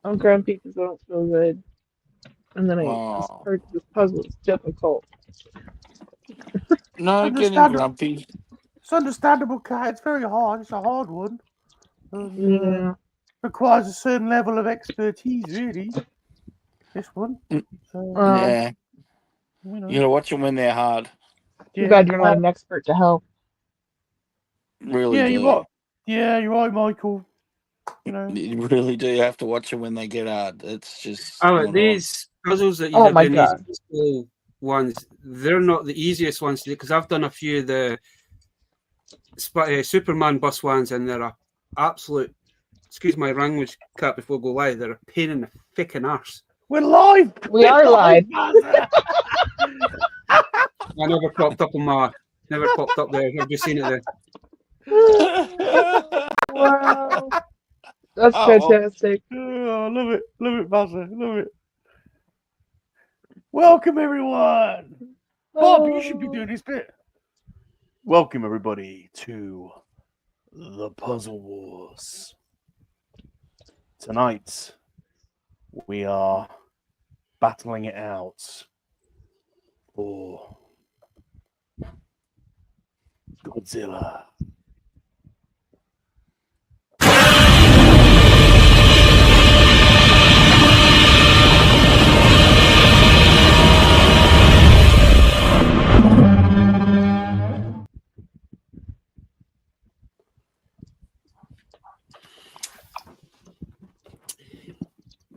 I'm grumpy because I don't feel good. And then Oh, this puzzle is difficult. no, getting Understandable. grumpy. It's understandable, Cat. It's very hard. It's a hard one. And, Yeah. requires a certain level of expertise, really. This one. Mm, So, Well, yeah, you you know. gotta watch them when they're hard. too Yeah. bad you're not an expert to help. Really Yeah, you're do. right. Yeah, you're right, Michael. You know. You really do have to watch them when they get hard. It's just Oh, not on. these puzzles that you Oh are my doing, these god. peaceful ones, they're not the easiest ones to do because I've done a few of the Superman bus ones, and they're a absolute, excuse my language, Cat, before I go live, they're a pain in the ficking arse. We're live. We We're are live. Buzzer. I never popped up on my, never popped up there. I've just seen it there. Wow. That's Oh, well, fantastic. Oh, love it. Love it, Buzzer. Love it. Welcome, everyone. Bob, you should be doing this bit. Welcome, everybody, to the Puzzle Wars. Tonight, we are battling it out for Godzilla.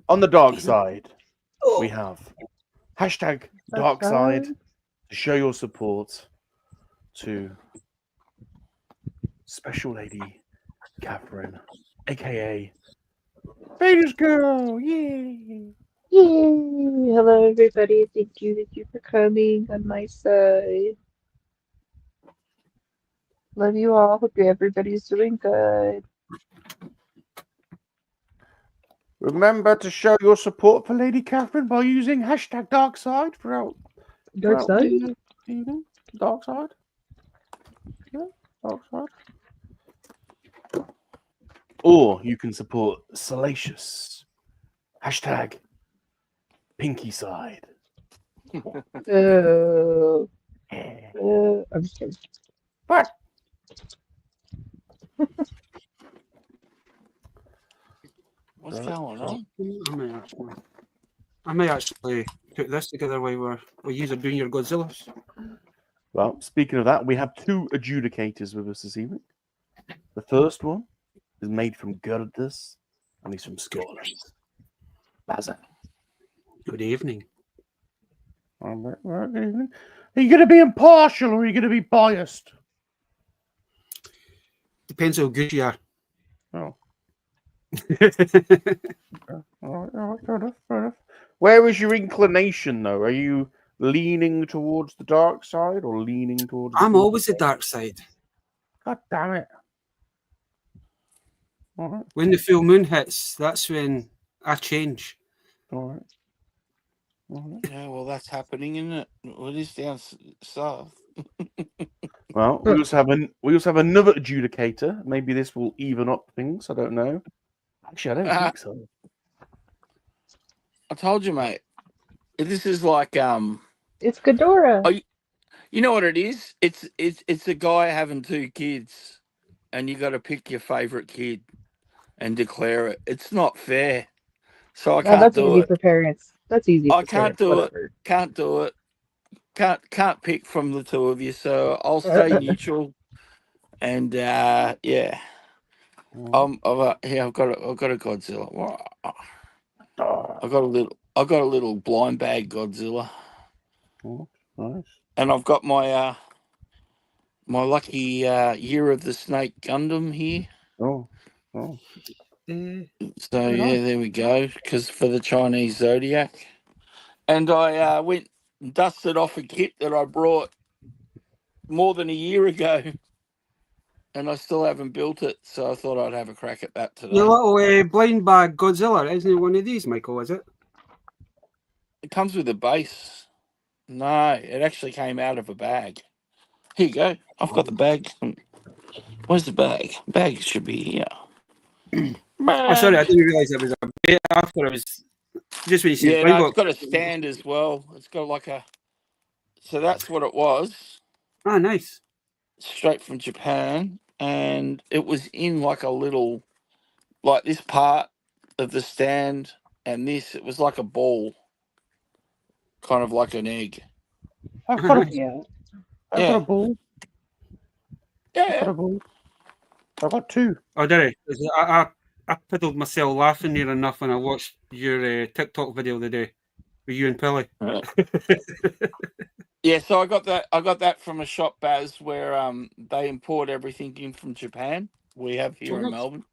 On the dark side, we have hashtag dark side to show your support to Special Lady Catherine, aka Vaders Girl. Yay! Yay! Hello, everybody. Thank you for coming on my side. Love you all. Hope everybody's doing good. Remember to show your support for Lady Catherine by using hashtag dark side throughout Dark side? the evening. Dark side. Yeah, dark side. Or you can support Salacious. Hashtag Pinky Side. Oh. Yeah. I'm just kidding. But what's going on? I may actually put this together while you are doing your Godzillas. well, speaking of that, we have two adjudicators with us this evening. The first one is made from Gurdus, and he's from Scotland. Baza. Good evening. Good evening. Are you going to be impartial or are you going to be biased? Depends how good you are. Oh. All right, fair enough, fair enough. Where is your inclination, though? Are you leaning towards the dark side or leaning towards the I'm good always the side? dark side. God damn it. All right, When the full moon hits, that's when I change. all right. All right. Yeah, well, that's happening, isn't it? What is down south? Well, we also have another adjudicator. Maybe this will even up things. I don't know. Actually, I don't think so. I told you, mate. This is like It's Ghidorah. Oh, you know what it is? It's a guy having two kids, and you got to pick your favorite kid and declare it. It's not fair, so I Now can't that's do easy it. for parents. That's easy I for can't parents. do it. Whatever. Can't do it. Can't pick from the two of you. So I'll stay neutral. And yeah, I've got a Godzilla. I got a little blind bag Godzilla, Oh, nice. and I've got my my lucky Year of the Snake Gundam here. Oh. So yeah, there we go. Because for the Chinese Zodiac, and I went and dusted off a kit that I brought more than a year ago, and I still haven't built it. So I thought I'd have a crack at that today. Your little blind bag Godzilla, isn't it one of these, Michael, is it? It comes with a base. No, it actually came out of a bag. Here you go. I've got the bag. Where's the bag? Bag should be here. Oh, sorry, I didn't realise it was a bit after. I was just when you said Yeah, blind no, it's box. got a stand as well. It's got like a. So that's what it was, Ah, nice. straight from Japan, and it was in like a little, like this part of the stand, and this. It was like a ball, kind of like an egg. I've got a, Yeah. I've got a Yeah, ball. I've got yeah. a ball. I've got two. Oh, did I piddled myself laughing near enough when I watched your TikTok video the day with you and Pilly. Yeah, so I got that. I got that from a shop, Baz, where they import everything in from Japan. We have here in Melbourne.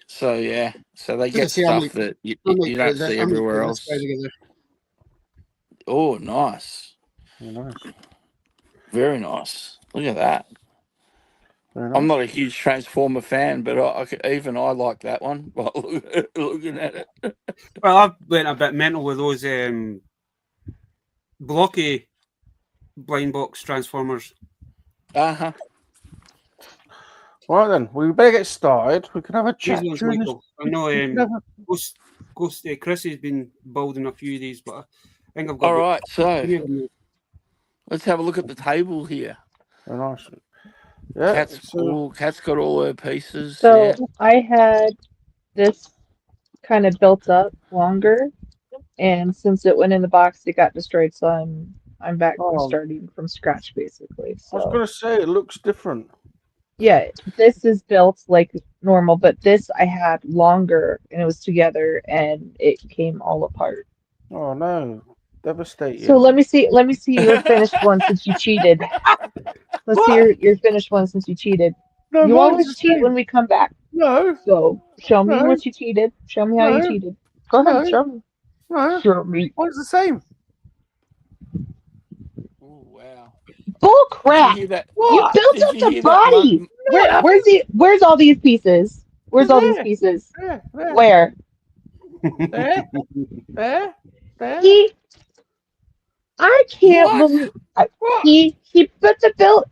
So yeah, so they get stuff that you don't see everywhere else. Oh, nice, Oh, nice. very nice. Look at that. Very I'm nice. not a huge Transformer fan, but even I like that one. But looking at it, Well, I went a bit mental with those blocky blind box transformers. uh-huh. Right then, we better get started. We can have a These chat ones, during this. Michael. I know we can have a- Ghost Chris has been building a few of these, but I think I've got All about right, so 3 of them. let's have a look at the table here. Very nice. Yeah. Cat's got all her pieces. So Yeah. I had this kind of built up longer, and since it went in the box, it got destroyed. So I'm back to Oh, starting from scratch basically. I was So going to say it looks different. yeah, this is built like normal, but this I had longer, and it was together, and it came all apart. Oh no, devastating. So let me see your finished one since you cheated. Let's see your finished one since you cheated. No, You mine's always the cheat same. when we come back. No, So show me no, what you cheated. Show me how you no, cheated. Go ahead, no, show me. no. Show me. Mine's the same. Oh wow! Bull Did you crap! hear that? You What? built Did up you the hear that? body. No, Where's all these pieces? Where's They're all these there. pieces? There, there, Where? there, there, there. He I can't What? believe What? he put the bill.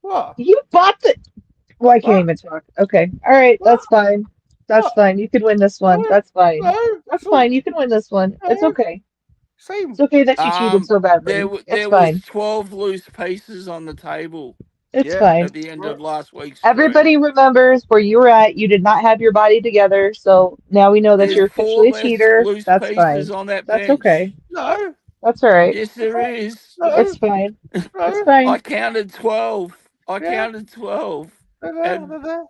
What? You bought the. Well, I can't What? even talk. Okay. All right. That's fine. That's What? fine. You can win this one. No, That's fine. no. That's fine. You can win this one. It's No, okay. same. It's okay that you cheated so badly. It's There was fine. 12 loose pieces on the table It's Yeah. fine. at the end of last week's stream. Everybody remembers where you were at. You did not have your body together. So now we know that There's you're 4 officially a less cheater. loose That's pieces fine. on that That's bench. okay. No, That's all right. Yes, there is. no, It's fine. It's no. fine. I counted 12. I Yeah. counted 12. They're there. And They're there.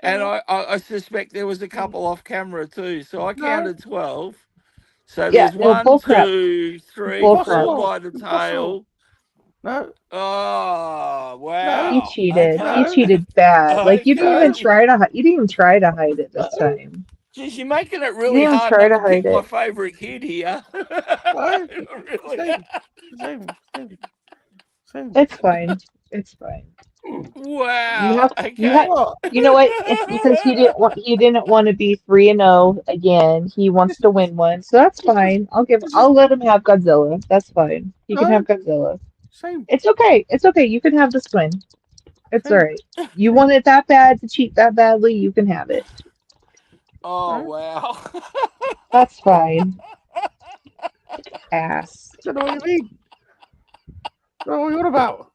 and I suspect there was a couple off camera too. So I No. counted 12. So Yeah, there's no, 1, bullcrap. 2, 3, Bullcrap. 4 by the Impossible. tail. No, Oh, no, He wow. cheated. Okay. He no, cheated bad. Like you didn't even Okay. try to. You didn't even try to hide it this no, time. Geez, you're making it You really didn't even hard try not to to pick hide my it. favourite kid here. no. Really. Same. It's fine. It's fine. You Wow. have. You Okay. have. What? You know what? It's because he didn't want. He didn't want to be 3-0 again. He wants to win one, so that's fine. This is I'll let him have Godzilla. That's fine. He can no. have Godzilla. Same. It's okay. It's okay. You can have this win. It's all Same. right. You want it that bad to cheat that badly. You can have it. Oh, No. wow. That's fine. Ass. I don't know what you mean. I don't know what you're on about.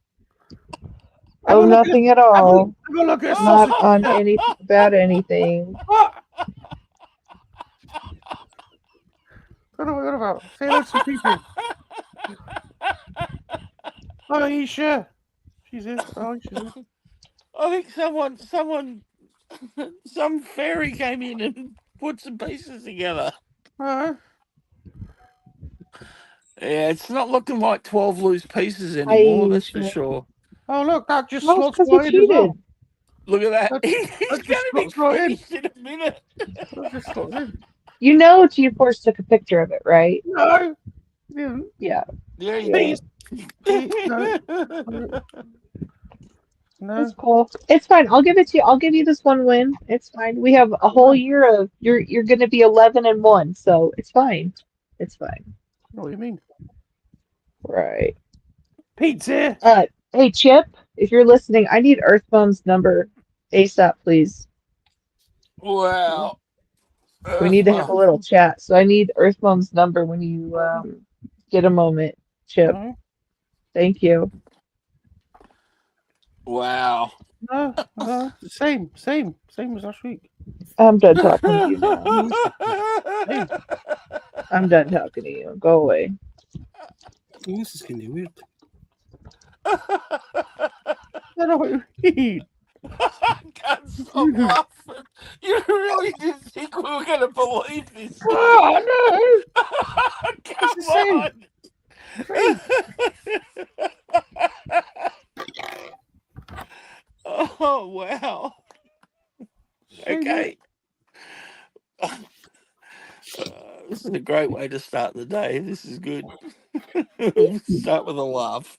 Have Oh, a look at nothing at have a all. look at a Not sausage. on anything about anything. What? I don't know what you're on about. Say hello to some people. Oh, Aisha. She's here. Oh, she's here. I think some fairy came in and put some pieces together. Oh, Yeah, it's not looking like 12 loose pieces anymore, that's for Aisha. sure. oh, look, that just No, it's slots because he right in as well. cheated. Look at that. That, He's that going just to be slots right in. finished in a minute. That just slots in. You know G-Force took a picture of it, right? No. He didn't. Yeah. Yeah, you Yeah. Please. No. No. It's cool. It's fine. I'll give it to you. I'll give you this one win. It's fine. We have a whole year of you're gonna be 11-1, so it's fine. It's fine. What do you mean? Right. Pete's here. Hey Chip, if you're listening, I need Earthbone's number ASAP, please. Wow. We need to have a little chat. So I need Earthbone's number when you get a moment, Chip. No, Thank you. Wow. no, same as last week. I'm done talking to you now. Hey, I'm done talking to you. Go away. This is going to be weird. I don't know what you mean. I can't stop laughing. You really didn't think we were going to believe this, did you? Oh no, Come the same. on. Oh, wow. Okay. This is a great way to start the day. This is good. Start with a laugh.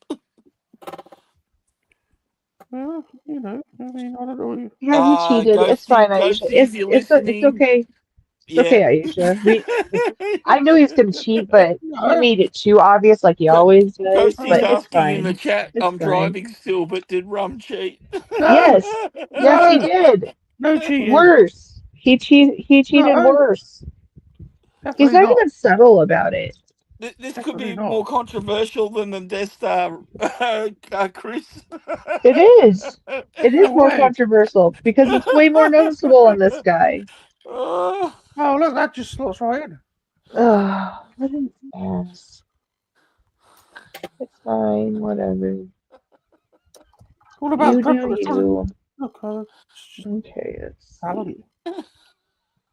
Well, you know, I mean, I don't know. Yeah, he cheated. It's fine, Aisha. Ghosty, if you're It's listening. okay. It's okay, Aisha. I knew he was gonna cheat, but he made it too obvious, like he always does. Ghosty's But it's asking in the fine. chat, It's I'm fine. driving still, but did Rum cheat? Yes, yes, he did. No cheating. Worse. He cheated No. worse. He's Definitely not not. even subtle about it. This could Definitely be not. more controversial than the Death Star, Chris. It is. It is No more way. controversial because it's way more noticeable on this guy. Oh, look, that just slots right in. Ugh, what an ass. It's fine, whatever. All about You do purple. you. Look, it's just Okay, let's salad. see.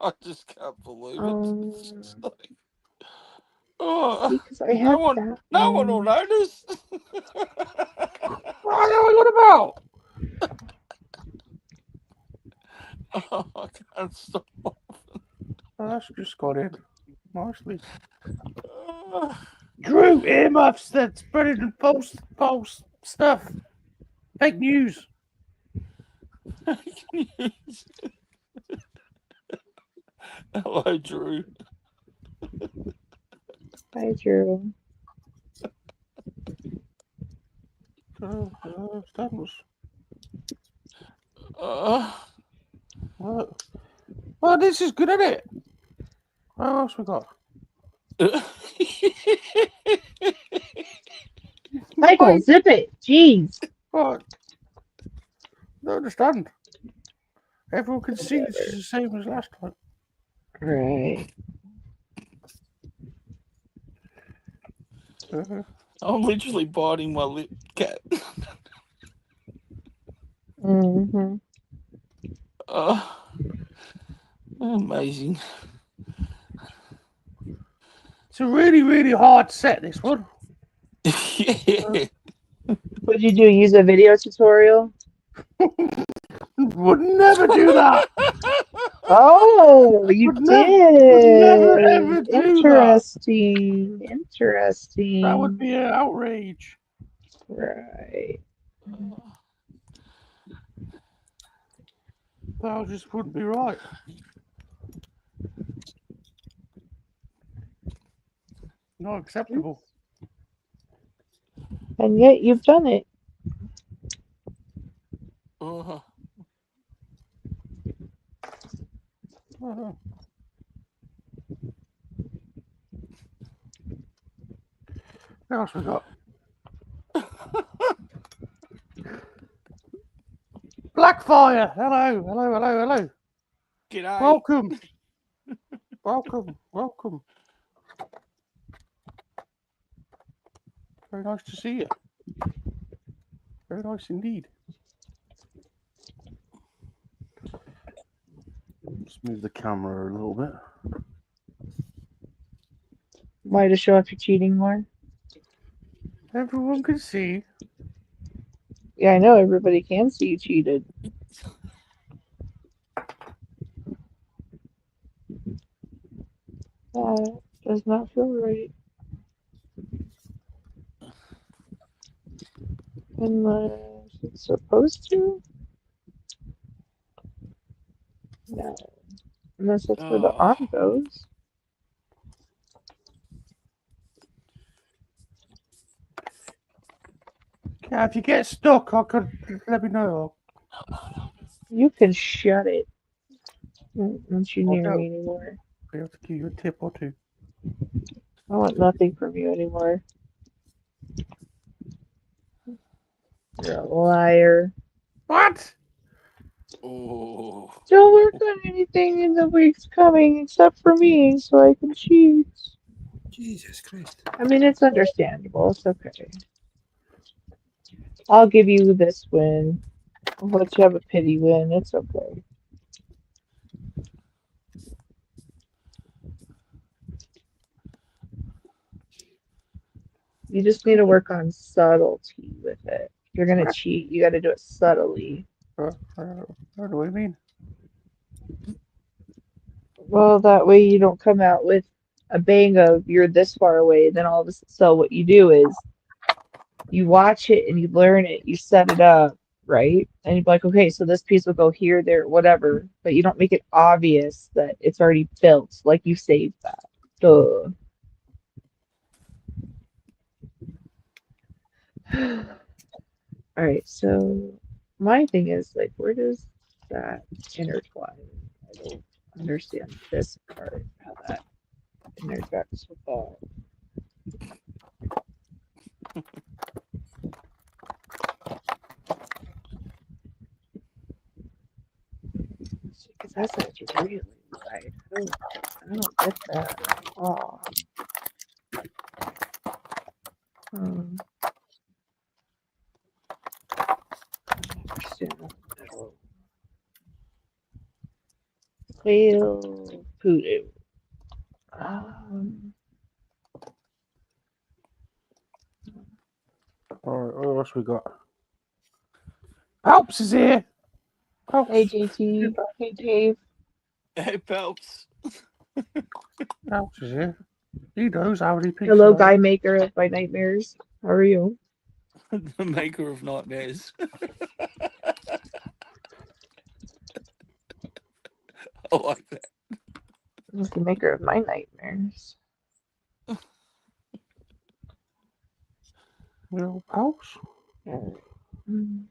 I just can't believe it. See, because I No had one that will notice. What about? I can't stop. Oh, that's just got in nicely. Drew, earmuffs that spreading false stuff. Fake news. Hello, Drew. Hi, Drew. Status. Well, this is good, isn't it? What else we got? Michael, zip it. Jeez. What? Don't understand. Everyone can see this is the same as last time. Right. I'm literally biting my lip, cat. Mm-hmm. Amazing. It's a really, really hard set, this one. Yeah. What'd you do? Use a video tutorial? Would never do that. Oh, you Would did. never ever do Interesting. that. Interesting. That would be an outrage. Right. That just wouldn't be right. Not acceptable. And yet you've done it. What else we got? Blackfire. Hello. G'day. Welcome. Very nice to see you. Very nice indeed. Let's move the camera a little bit. Why, to show off your cheating more? Everyone can see. Yeah, I know everybody can see you cheated. That does not feel right. Unless it's supposed to? No. Unless that's where the arm goes. Yeah, if you get stuck, I could let me know. You can shut it. Don't you near me anymore. I have to give you a tip or two. I want nothing from you anymore. You're a liar. What? Oh. Don't work on anything in the weeks coming except for me so I can cheat. Jesus Christ. I mean, it's understandable. It's okay. I'll give you this win. I'll let you have a pity win. It's okay. You just need to work on subtlety with it. If you're gonna cheat, you gotta do it subtly. What do I mean? Well, that way you don't come out with a bang of you're this far away, then all of a sudden, so what you do is you watch it and you learn it, you set it up, right? And you're like, okay, so this piece will go here, there, whatever, but you don't make it obvious that it's already built, like you saved that. Duh. All right, so my thing is like, where does that intertwine? I don't understand this part, how that interjects with that. Because that's like really wide. I don't get that at all. Um, understand that middle. Whale poodoo. Alright, what else we got? Palps is here! Palps. Hey JT. Hey Dave. Hey, Palps. Palps is here. He knows how many pieces. Hello, guy maker of my nightmares. How are you? The maker of nightmares. I like that. He's the maker of my nightmares. Little Palps. Mm.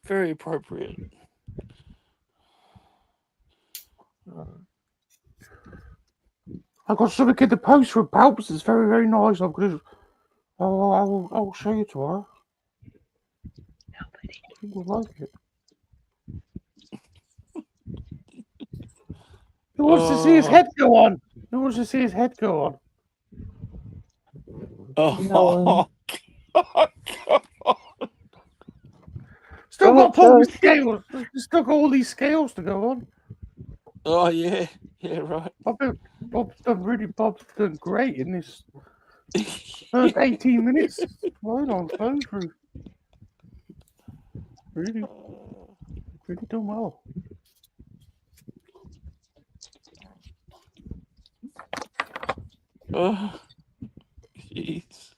Very appropriate. I got something in the post from Palps. It's very, very nice. I'll show you tomorrow. Nobody. You will like it. Who wants to see his head go on? Who wants to see his head go on? Oh, Still Go got ahead, probably Chuck. scales. Still got all these scales to go on. oh yeah, yeah, right. Bob's done great in this first 18 minutes. Right on phone through. Really done well. Oh, jeez.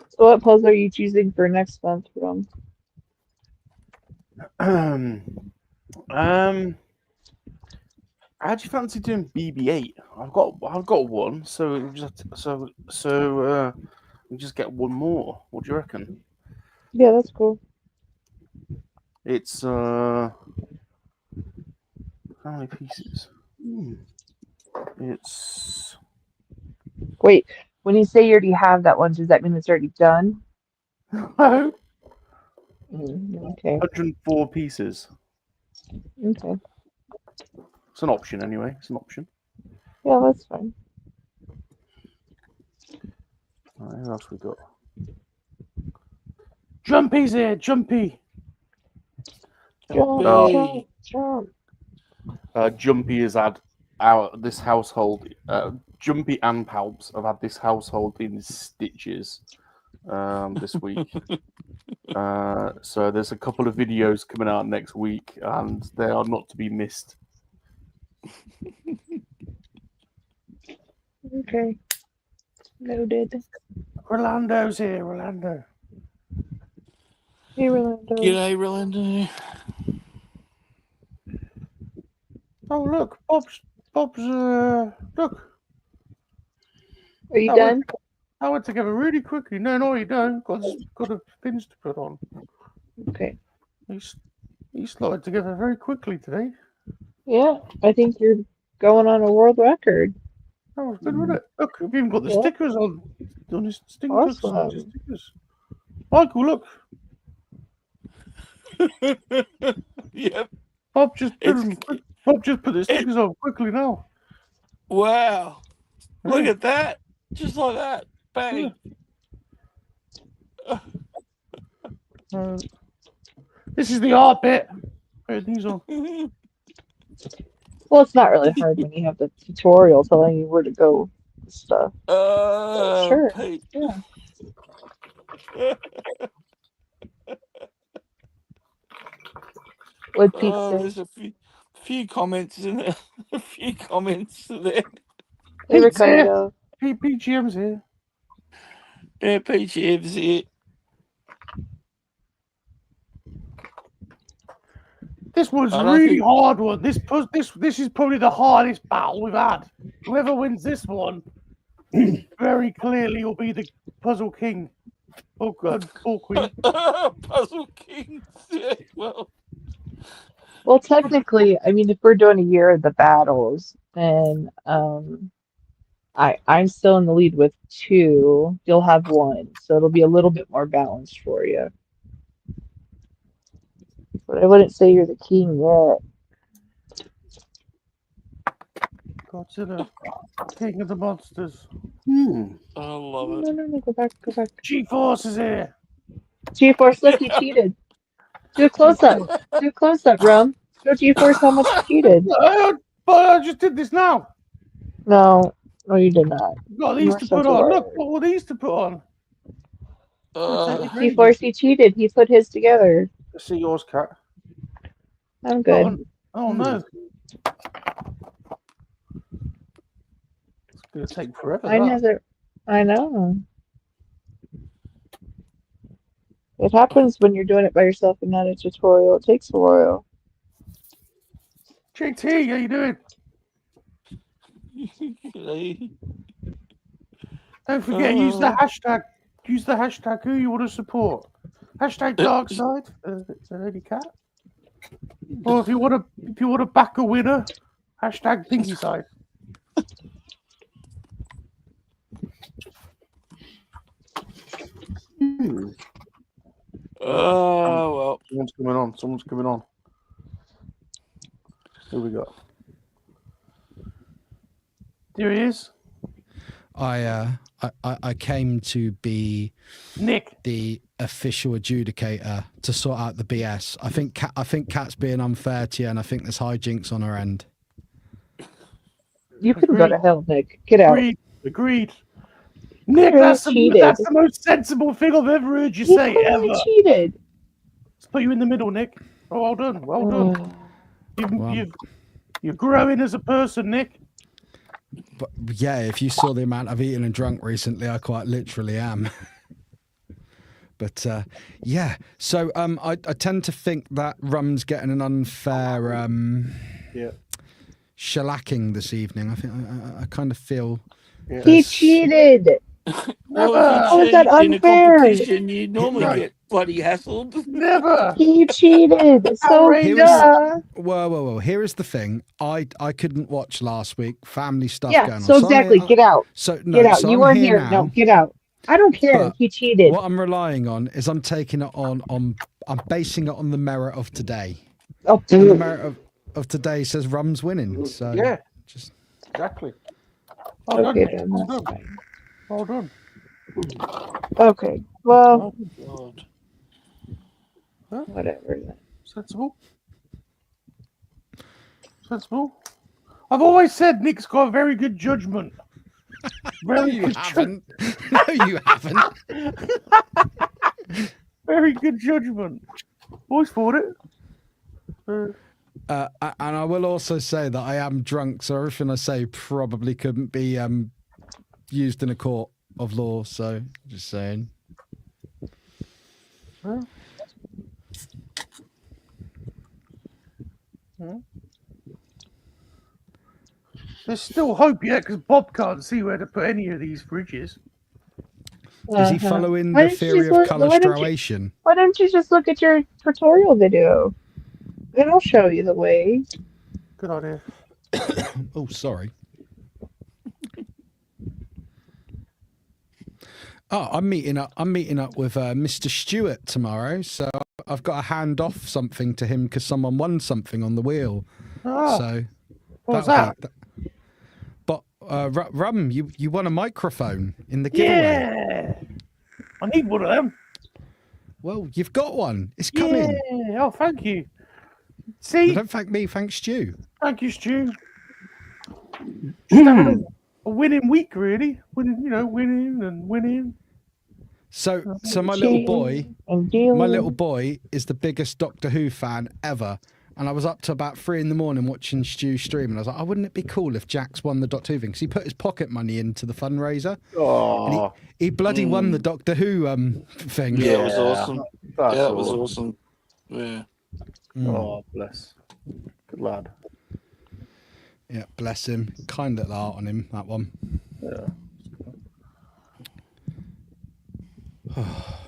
So what puzzle are you choosing for next month, Rum? How do you fancy doing BB-8? I've got one, so we just get one more. What do you reckon? Yeah, that's cool. It's how many pieces? It's Wait, when you say you already have that one, does that mean it's already done? no, Okay. 104 pieces. Okay. It's an option anyway. It's an option. Yeah, that's fine. Right, who else we got? Jumpy's here. Jumpy. Jump, Jumpy. jump. Jumpy has had this household. Jumpy and Palps have had this household in stitches this week. So there's a couple of videos coming out next week, and they are not to be missed. Okay. Noted. Rolando's here. Rolando. Hey, Rolando. G'day, Rolando. Oh look, Bob's. Look. Are you done? I went together really quickly. No, you don't. Got things to put on. Okay. You slotted together very quickly today. Yeah, I think you're going on a world record. That was good, wasn't it? Look, we've even got the Yeah. stickers on his Awesome. stickers. Michael, look. Yep. Bob just It's put the stickers on quickly now. wow. Look Yeah. at that. Just like that. Bang. This is the art bit. Put these on. Well, it's not really hard when you have the tutorial telling you where to go and stuff. Sure. Pete. Yeah. What Pete say? There's a few comments in there. A few comments there. Favorite Pete's here. kind of. PGM's here. Yeah, PGM's here. This one's I a don't really think- hard one. This is probably the hardest battle we've had. Whoever wins this one, very clearly will be the puzzle king. Or queen. Puzzle Kings. Yeah, Well, technically, I mean, if we're doing a year of the battles, then I'm still in the lead with 2. You'll have 1, so it'll be a little bit more balanced for you. But I wouldn't say you're the king yet. Godzilla, king of the monsters. I love it. No, go back. G-Force is here. G-Force, look, you cheated. Do a close-up. Do a close-up, Rum. Show G-Force how much you cheated. But I just did this now. No, you did not. Got these to put on. Look, what were these to put on? G-Force, he cheated. He put his together. Let's see yours, Cat. I'm good. Oh no. It's going to take forever. Mine has it. I know. It happens when you're doing it by yourself and not a tutorial. It takes a while. JT, how you doing? Don't forget, use the hashtag. Use the hashtag who you want to support. Hashtag dark side. Lady Cat. Or if you want to back a winner, hashtag pinky side. Oh well. Someone's coming on. Who we got? Here he is. I came to be Nick, the official adjudicator to sort out the BS. I think Kat's being unfair to you, and I think there's hijinks on her end. You can go to hell, Nick. Get out. Agreed. Nick, that's the most sensible thing I've ever heard you say ever. Cheated. Let's put you in the middle, Nick. Oh, well done. Well done. You're growing as a person, Nick. But yeah, if you saw the amount I've eaten and drunk recently, I quite literally am. But yeah, so I tend to think that Rum's getting an unfair shellacking this evening. I think I kind of feel he cheated. How is that in a unfair? competition, you normally get bloody hassled. Never. He cheated. So Whoa. Here is the thing. I couldn't watch last week. Family stuff going on. So exactly. Get out. Get out. You weren't here. No, get out. I don't care. He cheated. What I'm relying on is I'm taking it on I'm basing it on the merit of today. Oh, the merit of today says Rum's winning. So yeah, just exactly. Okay, then that's fine. Well done. Okay. Well, Oh, whatever then. Sensible. I've always said Nick's got very good judgment. No, you haven't. No, you haven't. Very good judgment. Always thought it. And I will also say that I am drunk, so everything I say probably couldn't be used in a court of law. So, just saying. Huh? There's still hope yet, because Bob can't see where to put any of these fridges. Is he Uh-huh. following Why the didn't you theory just of look- colour why don't you- striation? Why don't you just look at your tutorial video? It'll show you the way. Good idea. Oh, sorry. Oh, I'm meeting up with Mr. Stewart tomorrow, so I've got to hand off something to him because someone won something on the wheel. Ah, So what was that'll that? But Rum, you won a microphone in the giveaway. Yeah. I need one of them. Well, you've got one. It's coming. Yeah. Oh, thank you. No, See, don't thank me. Thank Stu. thank you, Stu. Just having a winning week, really. Winning and winning. So my little boy, And dealing. my little boy is the biggest Doctor Who fan ever. And I was up to about 3 a.m. watching Stu stream, and I was like, "Oh, wouldn't it be cool if Jax won the Doctor Who thing?" Because he put his pocket money into the fundraiser. Oh, He bloody won the Doctor Who thing. Yeah, it was awesome. That's Yeah, it was awesome. Yeah. Oh, bless. Good lad. Yeah, bless him. Kind little art on him, that one. Yeah.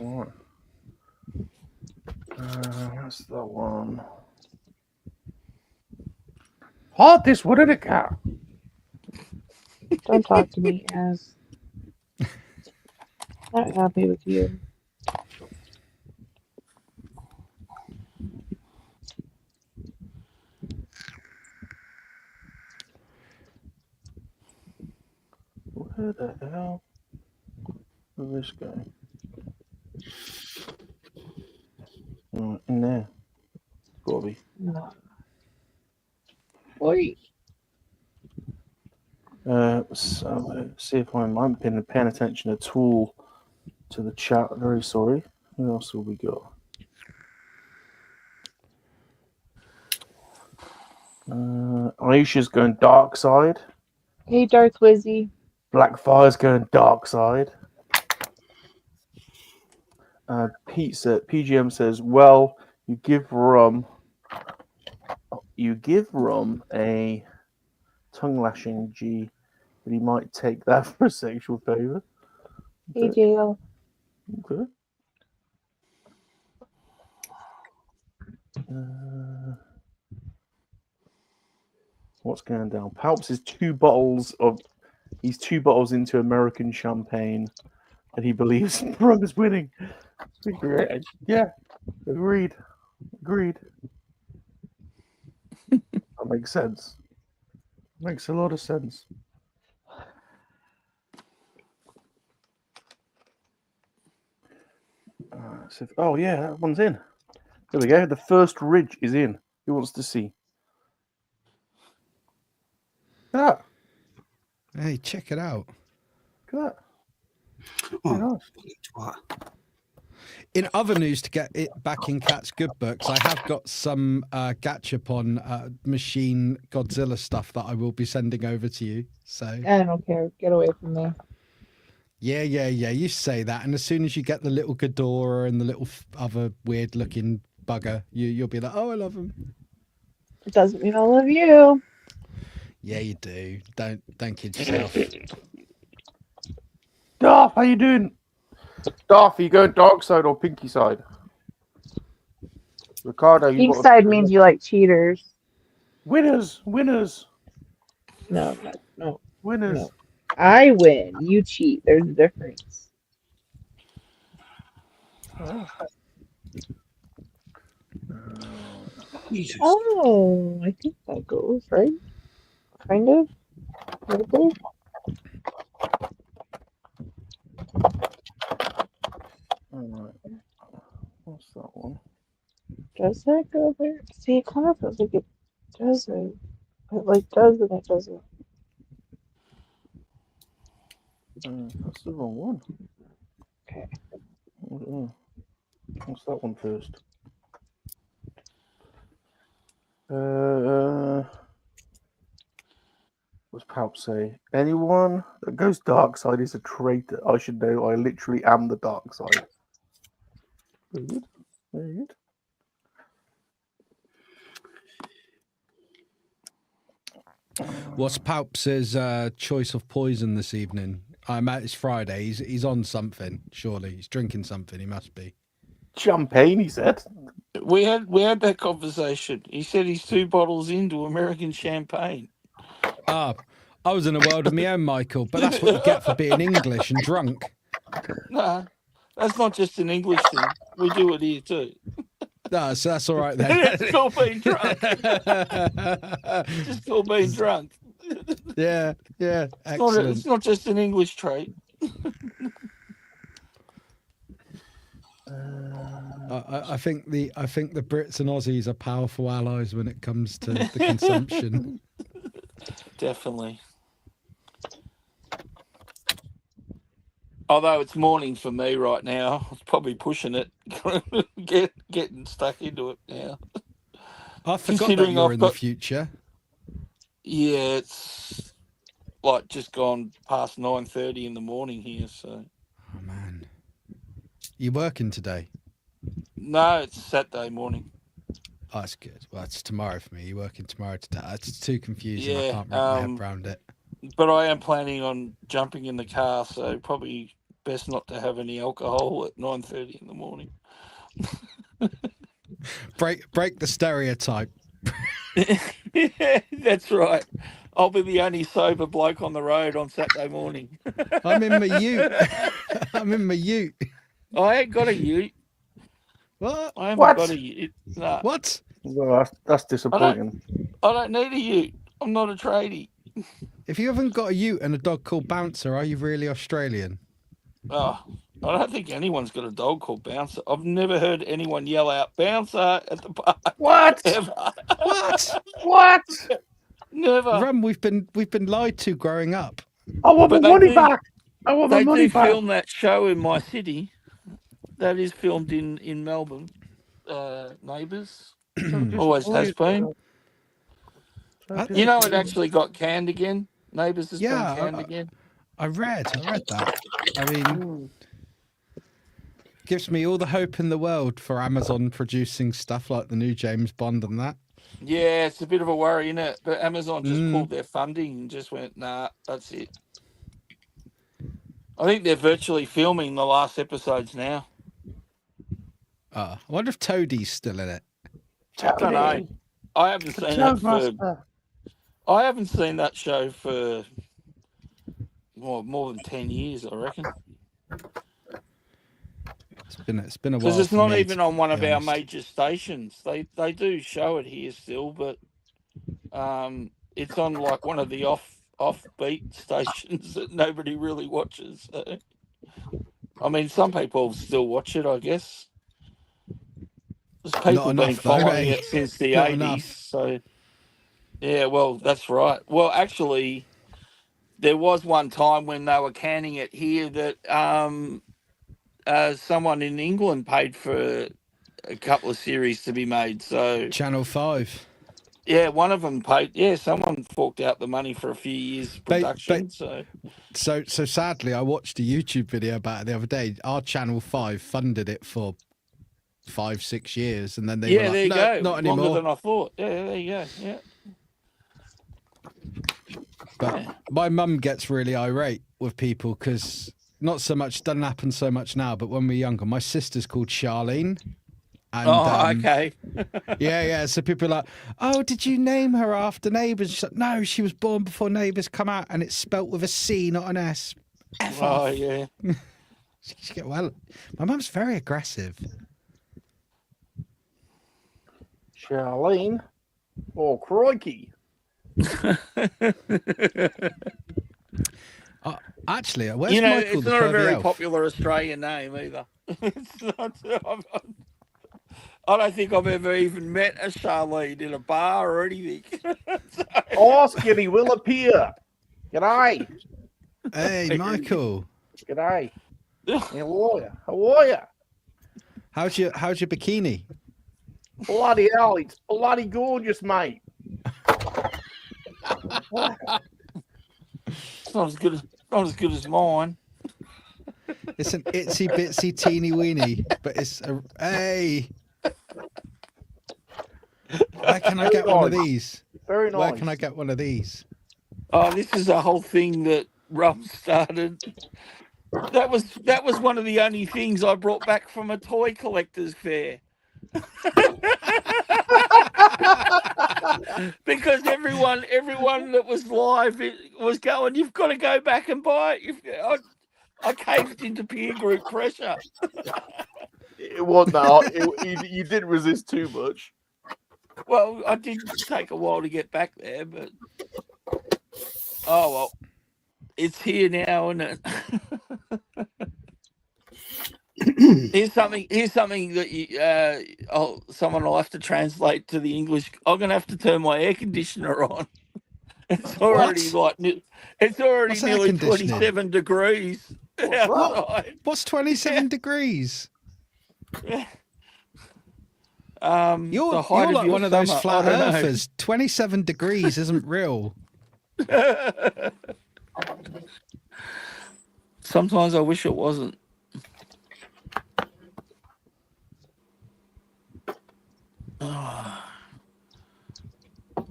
All right. That's the one. Hardest one in the car. Don't talk to me, as not happy with you. Where the hell? Where's this guy? Oh, in there. Gotta be. No. Oi. So see if I'm paying attention at all to the chat. Very sorry. Who else have we got? Aisha's going dark side. Hey, Darth Wizzy. Blackfire's going dark side. PGM says, "Well, you give Rum a tongue lashing, G, but he might take that for a sexual favor." Hey, Dale. Okay. What's going down? Palps is 2 bottles of. He's 2 bottles into American champagne, and he believes Rum is winning. Yeah, agreed. That makes sense. Makes a lot of sense. Oh yeah, that one's in. There we go. The first ridge is in. Who wants to see? Look at that. Hey, check it out. Look at that. Oh, Very nice. twat. In other news, to get it back in Cat's good books, I have got some Gachapon machine Godzilla stuff that I will be sending over to you. So I don't care. Get away from me. yeah. You say that, and as soon as you get the little Ghidorah and the little other weird-looking bugger, you'll be like, "Oh, I love him." It doesn't mean I love you. Yeah, you do. Don't kid yourself. Darth, how you doing? Darth, are you going dark side or pinky side? Ricardo, you Pink got side means you like cheaters. winners. No. Winners. No. I win. You cheat. There's a difference. Jesus. Oh, I think that goes, right? Kind of. Maybe. Alright. What's that one? Does that go there? See, it kind of feels like it doesn't. It like does and it doesn't. That's the wrong one. Okay. What's that one first? What's Palp say? Anyone that goes dark side is a traitor. I should know. I literally am the dark side. Very good. Very good. What's Palp's choice of poison this evening? It's Friday. He's on something. Surely he's drinking something. He must be. Champagne, he said. We had that conversation. He said he's 2 bottles into American champagne. Ah, I was in a world of my own, Michael. But that's what you get for being English and drunk. Nah, that's not just an English thing. We do it here too. No, so that's all right then. It's called being drunk. Just called being drunk. Yeah, excellent. It's not just an English trait. I think the Brits and Aussies are powerful allies when it comes to the consumption. Definitely. Although it's morning for me right now, it's probably pushing it. Getting stuck into it now. I forgot that Considering you're I've in got- the future. Yeah, it's like just gone past 9:30 in the morning here. So Oh man, you working today? no, it's Saturday morning. Oh, that's good. Well, it's tomorrow for me. You're working tomorrow today. It's too confusing. I Yeah, can't wrap my head around it. But I am planning on jumping in the car, so probably best not to have any alcohol at 9:30 in the morning. Break the stereotype. Yeah, that's right. I'll be the only sober bloke on the road on Saturday morning. I'm in my ute. I'm in my ute. I ain't got a ute. What? I haven't What? got a ute. No, What? Well, that's disappointing. I don't need a ute. I'm not a tradie. If you haven't got a ute and a dog called Bouncer, are you really Australian? Oh, I don't think anyone's got a dog called Bouncer. I've never heard anyone yell out "Bouncer" at the park. What? Ever. What? What? Never. Rum, we've been lied to growing up. I want my But they money do- back. I want my They money do back. film that show in my city. That is filmed in Melbourne. Neighbours. Always has been. You know, it actually got canned again. Neighbours has Yeah, been canned again. I read that. I mean, gives me all the hope in the world for Amazon producing stuff like the new James Bond and that. Yeah, it's a bit of a worry, isn't it? But Amazon just Mm. pulled their funding and just went, nah, that's it. I think they're virtually filming the last episodes now. I wonder if Toadie's still in it. I don't know. I haven't seen it for. I haven't seen that show for more than 10 years, I reckon. It's been a while. Because it's for not me, even to on one be of our honest. major stations. They do show it here still, but it's on like one of the offbeat stations that nobody really watches. So. I mean, some people still watch it, I guess. There's people been enough, though, following eh? it since the Not 80s. enough. So, yeah, well, that's right. Well, actually, there was one time when they were canning it here that someone in England paid for a couple of series to be made. So, Channel 5. yeah, one of them paid. Yeah, someone forked out the money for a few years production. So, So sadly, I watched a YouTube video about it the other day. Our Channel 5 funded it for 5-6 years, and then they were like, there you no, go. not Longer anymore. than I thought. Yeah, there you go. Yeah. But my mum gets really irate with people because not so much, doesn't happen so much now, but when we were younger, my sister's called Charlene. And, Okay. Yeah. So people are like, oh, did you name her after Neighbours? She's like, no, she was born before Neighbours come out, and it's spelt with a C, not an S. F Oh, off. yeah. She get well. My mum's very aggressive. Charlene. Oh, crikey. Actually, where's You know, Michael it's the not a Pervy very Elf? popular Australian name either. It's not, I don't think I've ever even met a Charlene in a bar or anything. Oh, Skinny will appear. G'day. Hey, Michael. G'day. How are you? How's your bikini? Bloody hell, it's bloody gorgeous, mate. It's not as good as mine. It's an itsy bitsy teeny weeny, but it's a hey. Where can I get one of these? Very nice. Where can I get one of these? Oh, this is a whole thing that rum started. That was one of the only things I brought back from a toy collector's fair. Because everyone that was live was going, you've got to go back and buy it. I caved into peer group pressure. It wasn't that hard. You didn't resist too much. Well, I did take a while to get back there, but oh well, it's here now, isn't it? Here's something that someone will have to translate to the English. I'm going to have to turn my air conditioner on. It's already it's already What's air nearly conditioning? 27 degrees outside. What's 27 degrees? Yeah. You're the height like your one of those summer, flat I don't know. earthers. 27 degrees isn't real. Sometimes I wish it wasn't.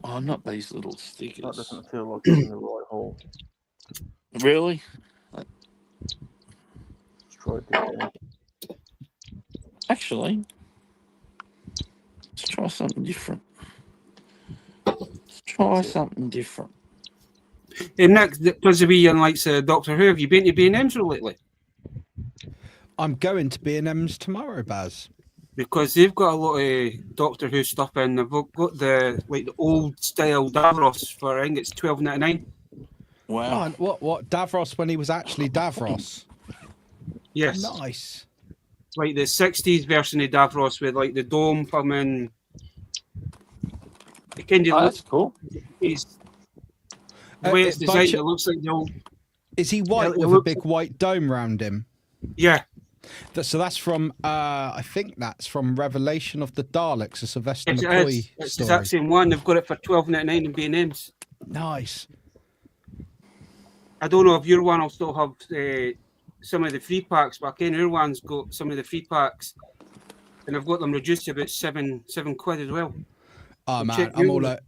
Oh, not these little That stickers. doesn't feel like it's in the right hole. Really? Let's try it again. Actually, let's try something different. Something different. Hey, Nick, because of being like Doctor Who, have you been to B&M's lately? I'm going to B&M's tomorrow, Baz. Because they've got a lot of Doctor Who stuff in. They've got the old style Davros for, I think it's $12.99. Wow. Oh, what Davros when he was actually Davros? Yes. Nice. Like the 60s version of Davros with like the dome coming. It kind of That's cool. it's the way it's designed, Bunch it looks like the old. Is he white it with a looks big white dome round him? Yeah. So that's from, I think that's from Revelation of the Daleks, a Sylvester It's McCoy the story. exact same one. They've got it for $12.99 in B&M's. Nice. I don't know if your one will still have some of the free packs, but I can your one's got some of the free packs, and I've got them reduced to about seven quid as well. Oh So man, check I'm your all one.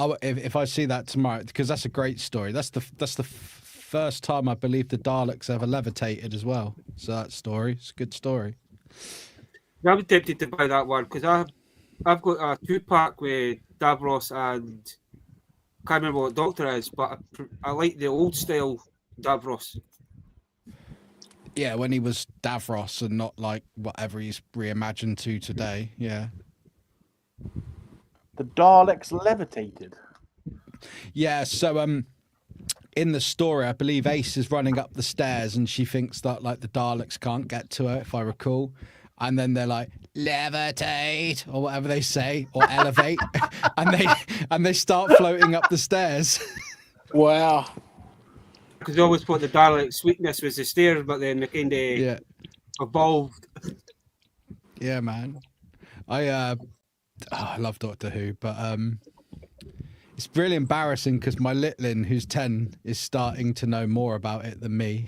like, if I see that tomorrow, because that's a great story. That's the first time I believe the Daleks ever levitated as well. So that story, it's a good story. I was tempted to buy that one because I've got a 2-pack with Davros and I can't remember what Doctor is, but I like the old style Davros. Yeah, when he was Davros and not like whatever he's reimagined to today. Yeah. The Daleks levitated. Yeah, so in the story, I believe Ace is running up the stairs and she thinks that like the Daleks can't get to her, if I recall. And then they're like, levitate, or whatever they say, or elevate, and they start floating up the stairs. Wow. Because I always thought the Daleks' weakness was the stairs, but then they kind of evolved. Yeah, man. I love Doctor Who, but it's really embarrassing because my littling, who's 10, is starting to know more about it than me.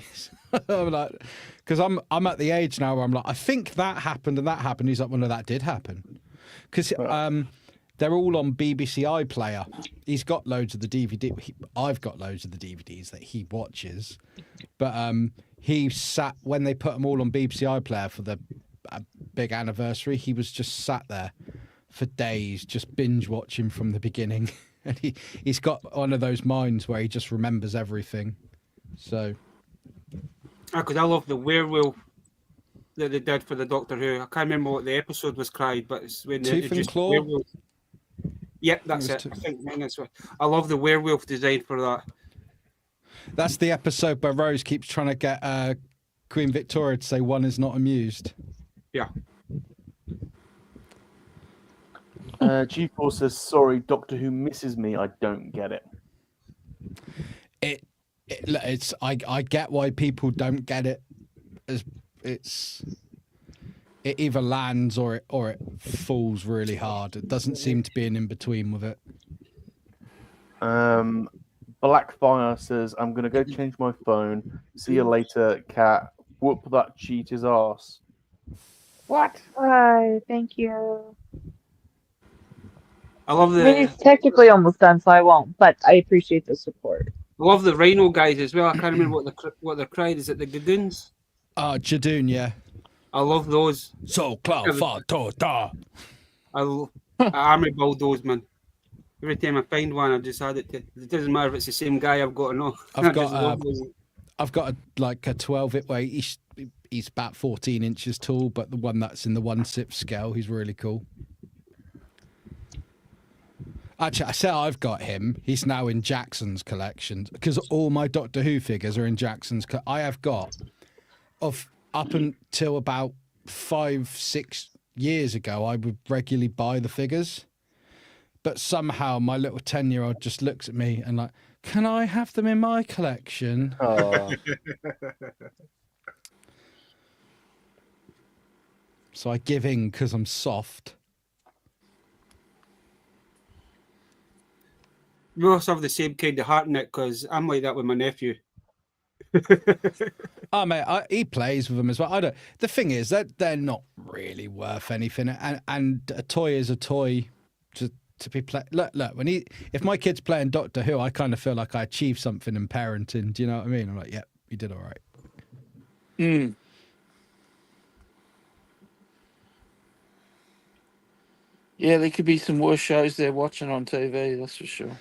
I'm like, because I'm at the age now where I'm like, I think that happened and that happened. He's like, well, no, that did happen, because they're all on BBC iPlayer. He's got loads of the DVD. I've got loads of the DVDs that he watches, but he sat when they put them all on BBC iPlayer for the big anniversary. He was just sat there for days, just binge watching from the beginning. And he's got one of those minds where he just remembers everything. So, Because I love the werewolf that they did for the Doctor Who. I can't remember what the episode was called, but it's when they Tooth and introduced Claw? werewolf. Yep, that's It was it. I think that's what I love the werewolf design for that. that's the episode where Rose keeps trying to get Queen Victoria to say one is not amused. Yeah. G4 says, sorry, Doctor Who misses me. I don't get it. It's I get why people don't get it. It either lands or it falls really hard. It doesn't seem to be an in between with it. Blackfire says, I'm gonna go change my phone. See you later, cat. Whoop that cheater's ass. What? Hi, thank you. I love I mean, the he's technically almost done, so I won't, but I appreciate the support. love the Rhino guys as well. I can't remember what they're crying. Is it the Gagoons? Jadoon, yeah. I love those. So cloud fa to da. I army build those, man. Every time I find one, I just add it to. It doesn't matter if it's the same guy I've got or not. I've got like a 12. Well, he's about 14 inches tall, but the one that's in the 1/6 scale, he's really cool. Actually, I say I've got him. He's now in Jackson's collection because all my Doctor Who figures are in Jackson's. I have got up until about 5-6 years ago, I would regularly buy the figures, but somehow my little 10-year-old just looks at me and like, can I have them in my collection? Oh. So I give in because I'm soft. We also have the same kind of heart in it because I'm like that with my nephew. Oh mate, he plays with them as well. The thing is that they're not really worth anything, and a toy is a toy to be played. Look, if my kid's playing Doctor Who, I kind of feel like I achieved something in parenting. Do you know what I mean? I'm like, yep, you did all right. Mm. Yeah, there could be some worse shows they're watching on TV, that's for sure.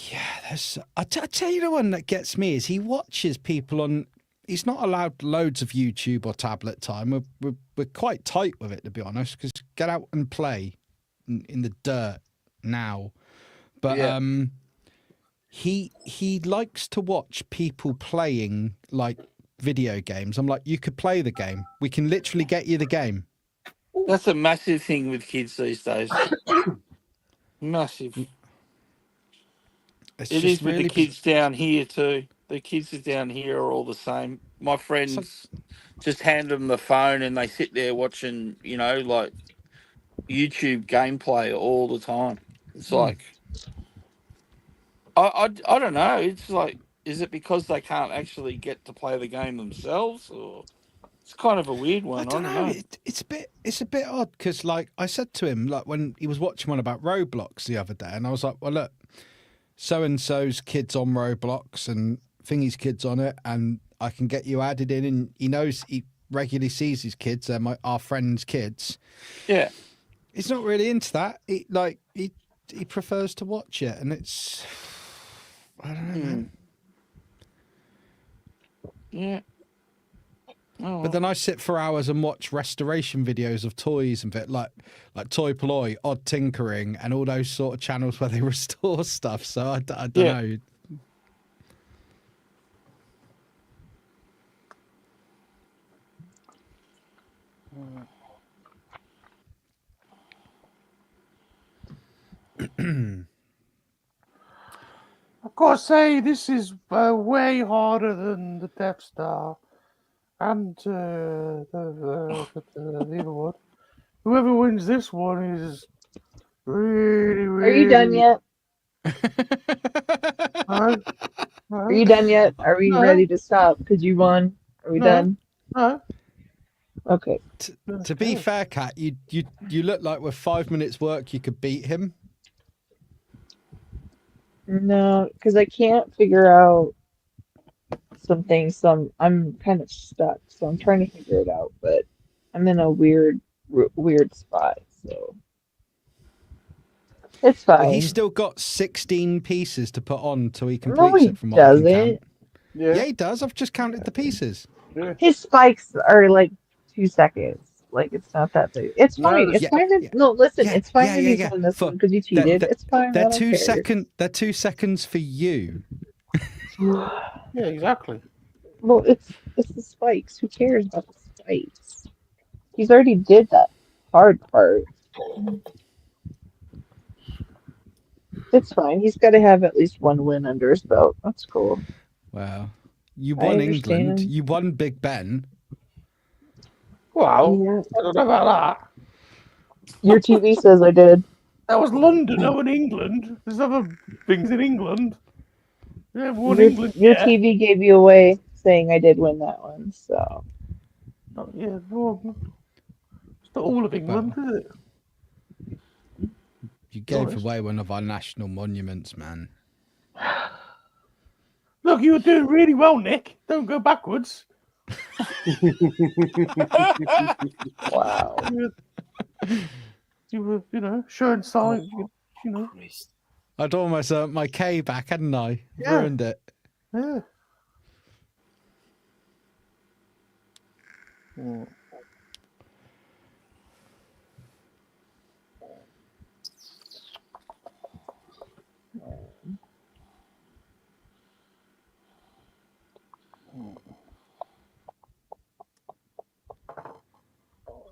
Yeah, I tell you the one that gets me is he watches people on. He's not allowed loads of YouTube or tablet time. We're quite tight with it, to be honest, because get out and play in the dirt now. But Yeah. he likes to watch people playing like video games. I'm like, you could play the game. We can literally get you the game. That's a massive thing with kids these days. Massive. It's It just is with really the kids down here too. The kids down here are all the same. My friends just hand them the phone and they sit there watching, like YouTube gameplay all the time. It's like, I don't know. It's like, is it because they can't actually get to play the game themselves, or it's kind of a weird one? I don't know. It's a bit odd because, like, I said to him, like, when he was watching one about Roblox the other day, and I was like, well, look, so and so's kids on Roblox and Thingy's kids on it, and I can get you added in. And he regularly sees his kids. They're our friends' kids. Yeah, he's not really into that. He prefers to watch it, and it's I don't know, man. Yeah. Oh. But then I sit for hours and watch restoration videos of toys and like Toy Ploy, Odd Tinkering, and all those sort of channels where they restore stuff. So I don't know. I've got to say, this is way harder than the Death Star and the other one. Whoever wins this one is really, really... Are you done yet? No, Are you done yet? Are we ready to stop? Because you won. Are we done? No. Okay. To be fair, Kat, you look like with 5 minutes work you could beat him. No, because I can't figure out some things. I'm kind of stuck, so I'm trying to figure it out. But I'm in a weird spot, so it's fine. But he's still got 16 pieces to put on till he completes No, he it. From what I can doesn't. count. Yeah, he does. I've just counted the pieces. Yeah. His spikes are like 2 seconds. Like, it's not that big. It's No, fine. It's yeah, fine. yeah. No, listen. Yeah, It's fine yeah, if yeah, he's yeah. on this one because you cheated. It's fine. They're I don't 2 care. seconds. They're 2 seconds for you. Yeah, exactly. Well, it's the spikes. Who cares about the spikes? He's already did that hard part. It's fine. He's got to have at least one win under his belt. That's cool. Wow. You I won England. understand. You won Big Ben. Well, Yeah. I don't know about that. Your TV says I did. That was London, no in England. There's other things in England. Yeah, won Your England. your Yeah. TV gave you away saying I did win that one. So Oh, yeah, well, it's not all of England, is it? You gave Honest. away one of our national monuments, man. Look, you were doing really well, Nick. Don't go backwards. Wow. You were, showing signs. I'd almost earned my K back, hadn't I? Yeah. Ruined it. Yeah. Mm.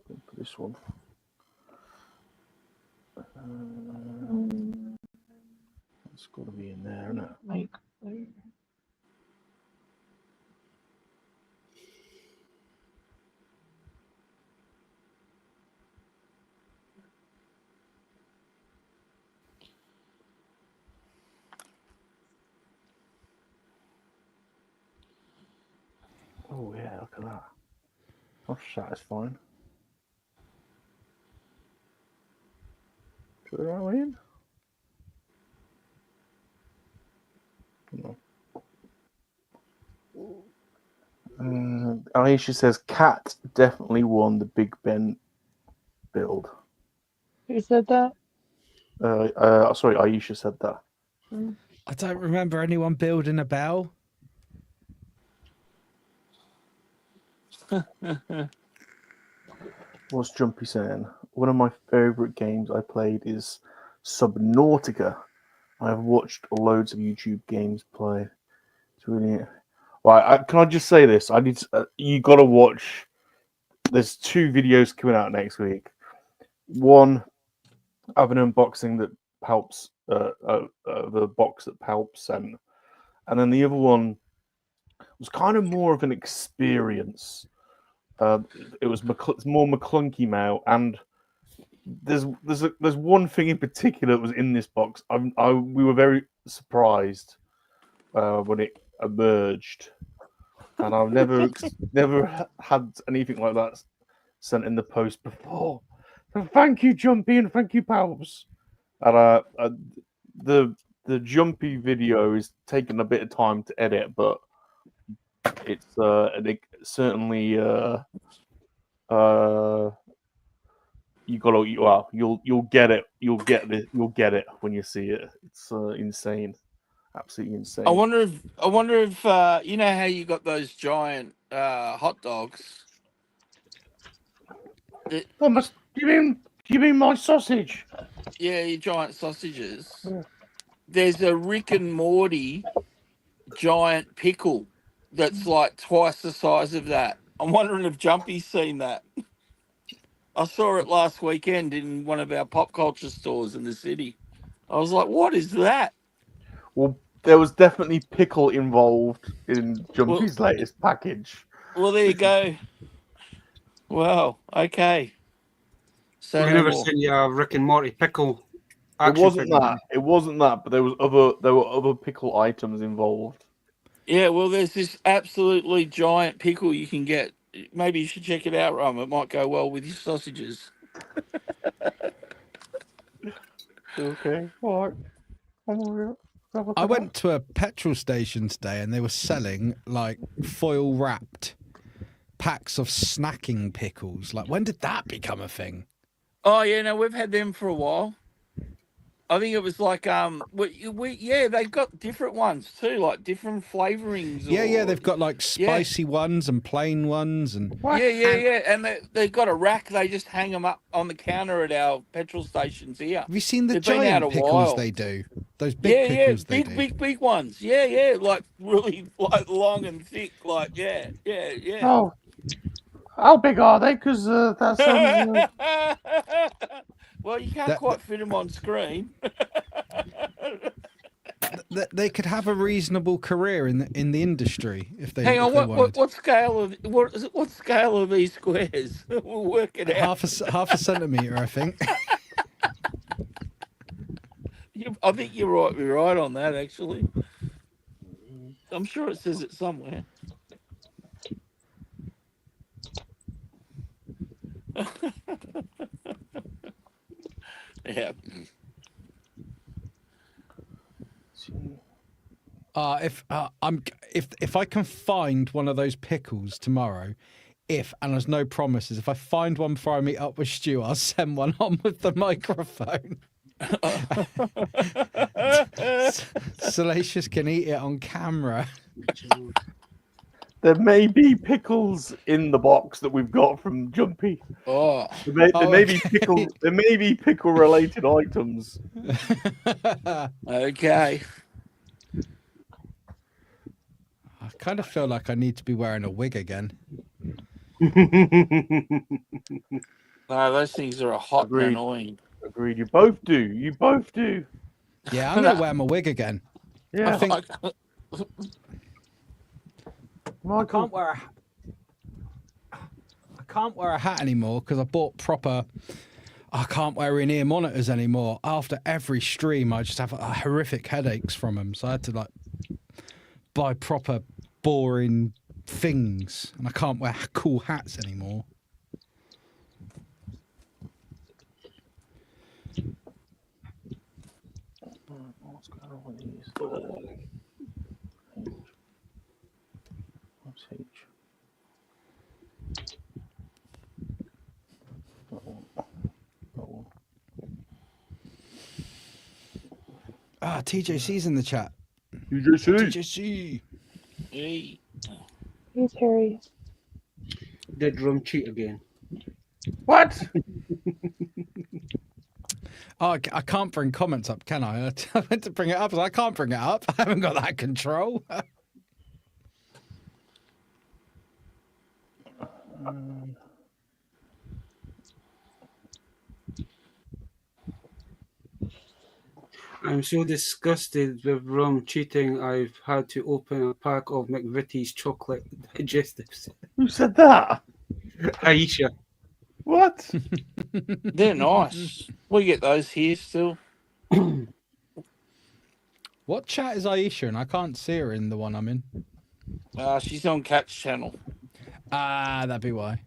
For this one. It's got to be in there, isn't it? Like, Oh yeah, look at that. That's satisfying. Put the right way in? No. Aisha says Cat definitely won the Big Ben build. who said that? Sorry, Aisha said that. I don't remember anyone building a bell. What's Jumpy saying? One of my favourite games I played is Subnautica. I've watched loads of YouTube games play. It's really... Right, can I just say this? I need you got to watch. There's 2 videos coming out next week. One, I have an unboxing that Palps, the box that Palps sent, and then the other one was kind of more of an experience. It was more McClunky Mout, and there's one thing in particular that was in this box. We were very surprised when it emerged, and I've never had anything like that sent in the post before. So thank you, Jumpy, and thank you, Palps. And the Jumpy video is taking a bit of time to edit, but it's certainly you'll get it. You'll get it when you see it. It's insane, absolutely insane. I wonder if you know how you got those giant hot dogs. You mean my sausage? Yeah, your giant sausages. Yeah. There's a Rick and Morty giant pickle that's like twice the size of that. I'm wondering if Jumpy's seen that. I saw it last weekend in one of our pop culture stores in the city. I was like, what is that? Well, there was definitely pickle involved in Jumpy's latest package. Well, there you go. Well, okay. So I've no never more. seen your Rick and Morty pickle. It wasn't that, but there were other pickle items involved. Yeah, well, there's this absolutely giant pickle you can get. Maybe you should check it out, Rum. It might go well with your sausages. Okay, all right. I went to a petrol station today and they were selling like foil wrapped packs of snacking pickles. Like, when did that become a thing? Oh yeah, no, we've had them for a while. I think it was like they've got different ones too, like different flavorings. Yeah, they've got like spicy ones and plain ones and Yeah, and they've got a rack. They just hang them up on the counter at our petrol stations here. Have you seen the They've been out giant a pickles while. they do? Those big pickles they do. Big ones. Yeah, like really like long and thick. Like yeah. Oh, how big are they? Because that sounds. Well, you can't quite fit them on screen. They could have a reasonable career in the industry if they. Hang on, wanted. what scale are these squares? We'll work it out. Half a centimeter, I think. I think you're right on that. Actually, I'm sure it says it somewhere. Yeah. if I can find one of those pickles tomorrow, and there's no promises, if I find one before I meet up with Stu, I'll send one on with the microphone. Salacious can eat it on camera. There may be pickles in the box that we've got from Jumpy. Oh, There may be pickle. There may be pickle-related items. okay. I kind of feel like I need to be wearing a wig again. No, those things are hot Agreed. and annoying. Agreed. You both do. You both do. Yeah, I'm gonna wear my wig again. Yeah. I think Michael. I can't wear a hat anymore because I bought proper. I can't wear in-ear monitors anymore. After every stream, I just have horrific headaches from them. So I had to like buy proper boring things, and I can't wear cool hats anymore. What's going on with these? What's H? Ah, TJC's in the chat. UJC. TJC. Hey. Hey, Terry. Did Rum cheat again? What? Oh, I can't bring comments up, can I? I meant to bring it up, but I can't bring it up. I haven't got that control. I'm so disgusted with Rum cheating, I've had to open a pack of McVitie's chocolate digestives. Who said that? Aisha. What? They're nice. We get those here still. What chat is Aisha in? I can't see her in the one I'm in. She's on Cat's channel. Ah, that'd be why.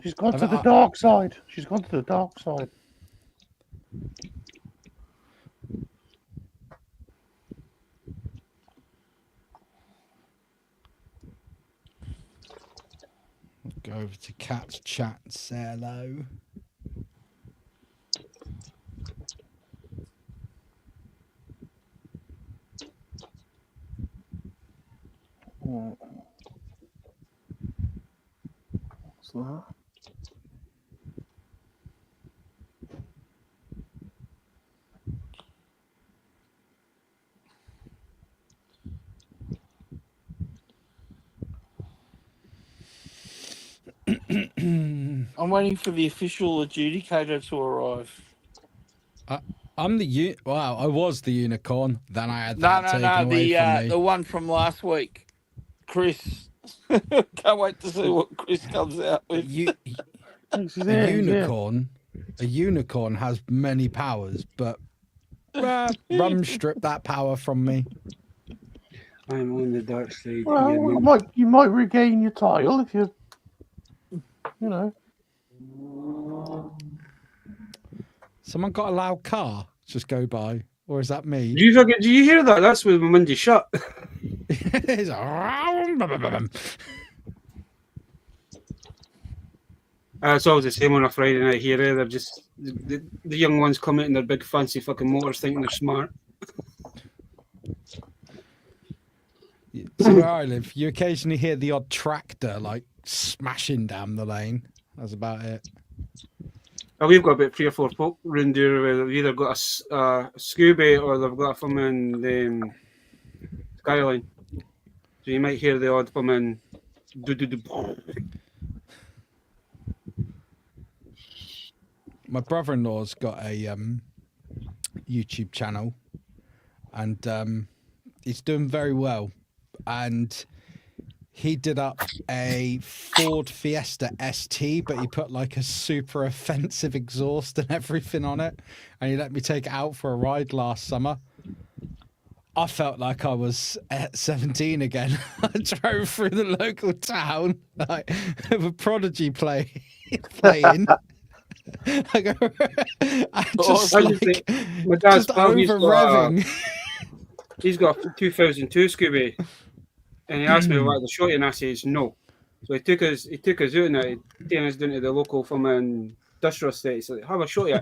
She's gone to the dark side. She's gone to the dark side. Go over to Cat's chat and say hello. What's that? I'm waiting for the official adjudicator to arrive. I'm the wow. I was the unicorn. Then I had No, that no, taken no. away from me. The one from last week, Chris. Can't wait to see what Chris comes out with. A unicorn has many powers, but Rum stripped that power from me. I'm on the dark side. Well, you might regain your tile if you know. Someone got a loud car just go by, or is that me? Do you hear that? That's with my window shut. It's It's always the same on a Friday night here. They're just the young ones come out in their big fancy fucking motors thinking they're smart. So where I live, you occasionally hear the odd tractor like smashing down the lane. That's about it. Oh, we've got about 3 or 4 folk round here where they've either got a Scooby or they've got a fucking Skyline. So you might hear the odd fucking My brother-in-law's got a YouTube channel, and he's doing very well. And he did up a Ford Fiesta ST, but he put like a super offensive exhaust and everything on it. And he let me take it out for a ride last summer. I felt like I was at 17 again. I drove through the local town like, with a Prodigy playing. I go, I just Honestly, like my dad's just pal, over revving. he's got a 2002 Scooby, and he asked me if I like the shorty, and I says no. So he took us out and he taken us down to the local farm and industrial estate. He's like, have a shorty.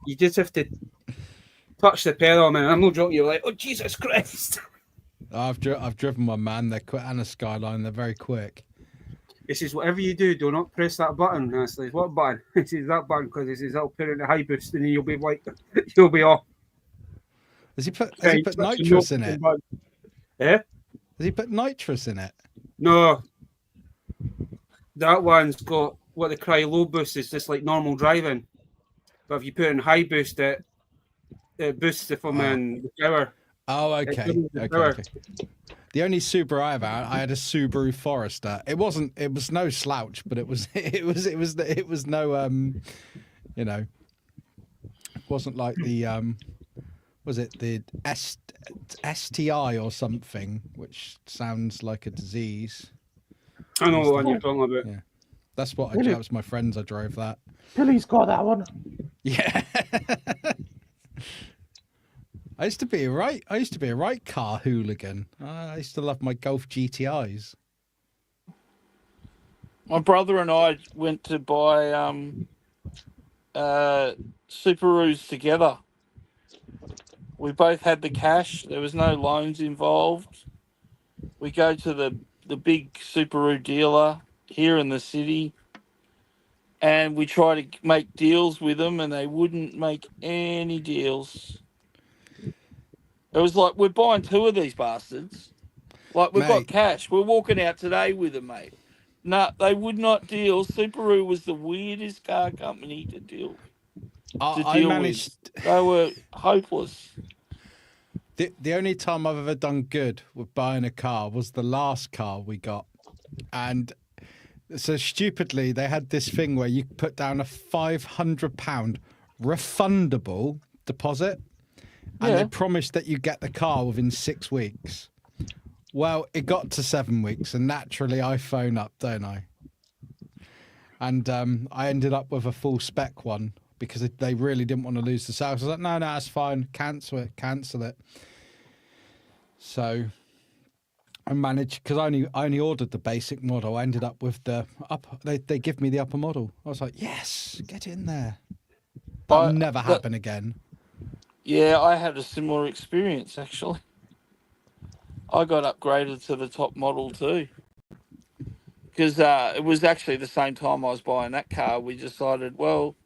You just have to touch the pedal, man. I'm not joking. You're like, oh Jesus Christ. I've driven one, man. They're quick, and a Skyline. They're very quick. He says, whatever you do not press that button. And I says, what button? He says, that button, because he says, that'll put it in the high boost, and then you'll be like, you'll be off. Has he put nitrous in it? Eh? Has he put nitrous in it? No. That one's got what they cry low boost, is just like normal driving. But if you put it in high boost, it boosts it from the power. Oh, okay. Okay. The only Subaru I ever had, I had a Subaru Forester. It was no slouch, but it was no you know, it wasn't like the was it the STI or something, which sounds like a disease. I know what you're talking about. Yeah. That's what that was my friends I drove that. Billy's got that one. Yeah. I used to be a right car hooligan. I used to love my Golf GTIs. My brother and I went to buy Subarus together. We both had the cash. There was no loans involved. We go to the big Subaru dealer here in the city, and we try to make deals with them, and they wouldn't make any deals. It was like, we're buying two of these bastards. Like, we've got cash. We're walking out today with them, mate. No, they would not deal. Subaru was the weirdest car company to deal with. They were hopeless. The only time I've ever done good with buying a car was the last car we got. And so stupidly, they had this thing where you put down a £500 refundable deposit. And they promised that you get the car within 6 weeks. Well, it got to 7 weeks, and naturally I phone up, don't I? And I ended up with a full spec one because they really didn't want to lose the sale. I was like, no, that's fine. Cancel it. So I managed, because I only ordered the basic model. I ended up with the they give me the upper model. I was like, yes, get in there. That'll never happen again. Yeah, I had a similar experience, actually. I got upgraded to the top model too. Because it was actually the same time I was buying that car. We decided, well,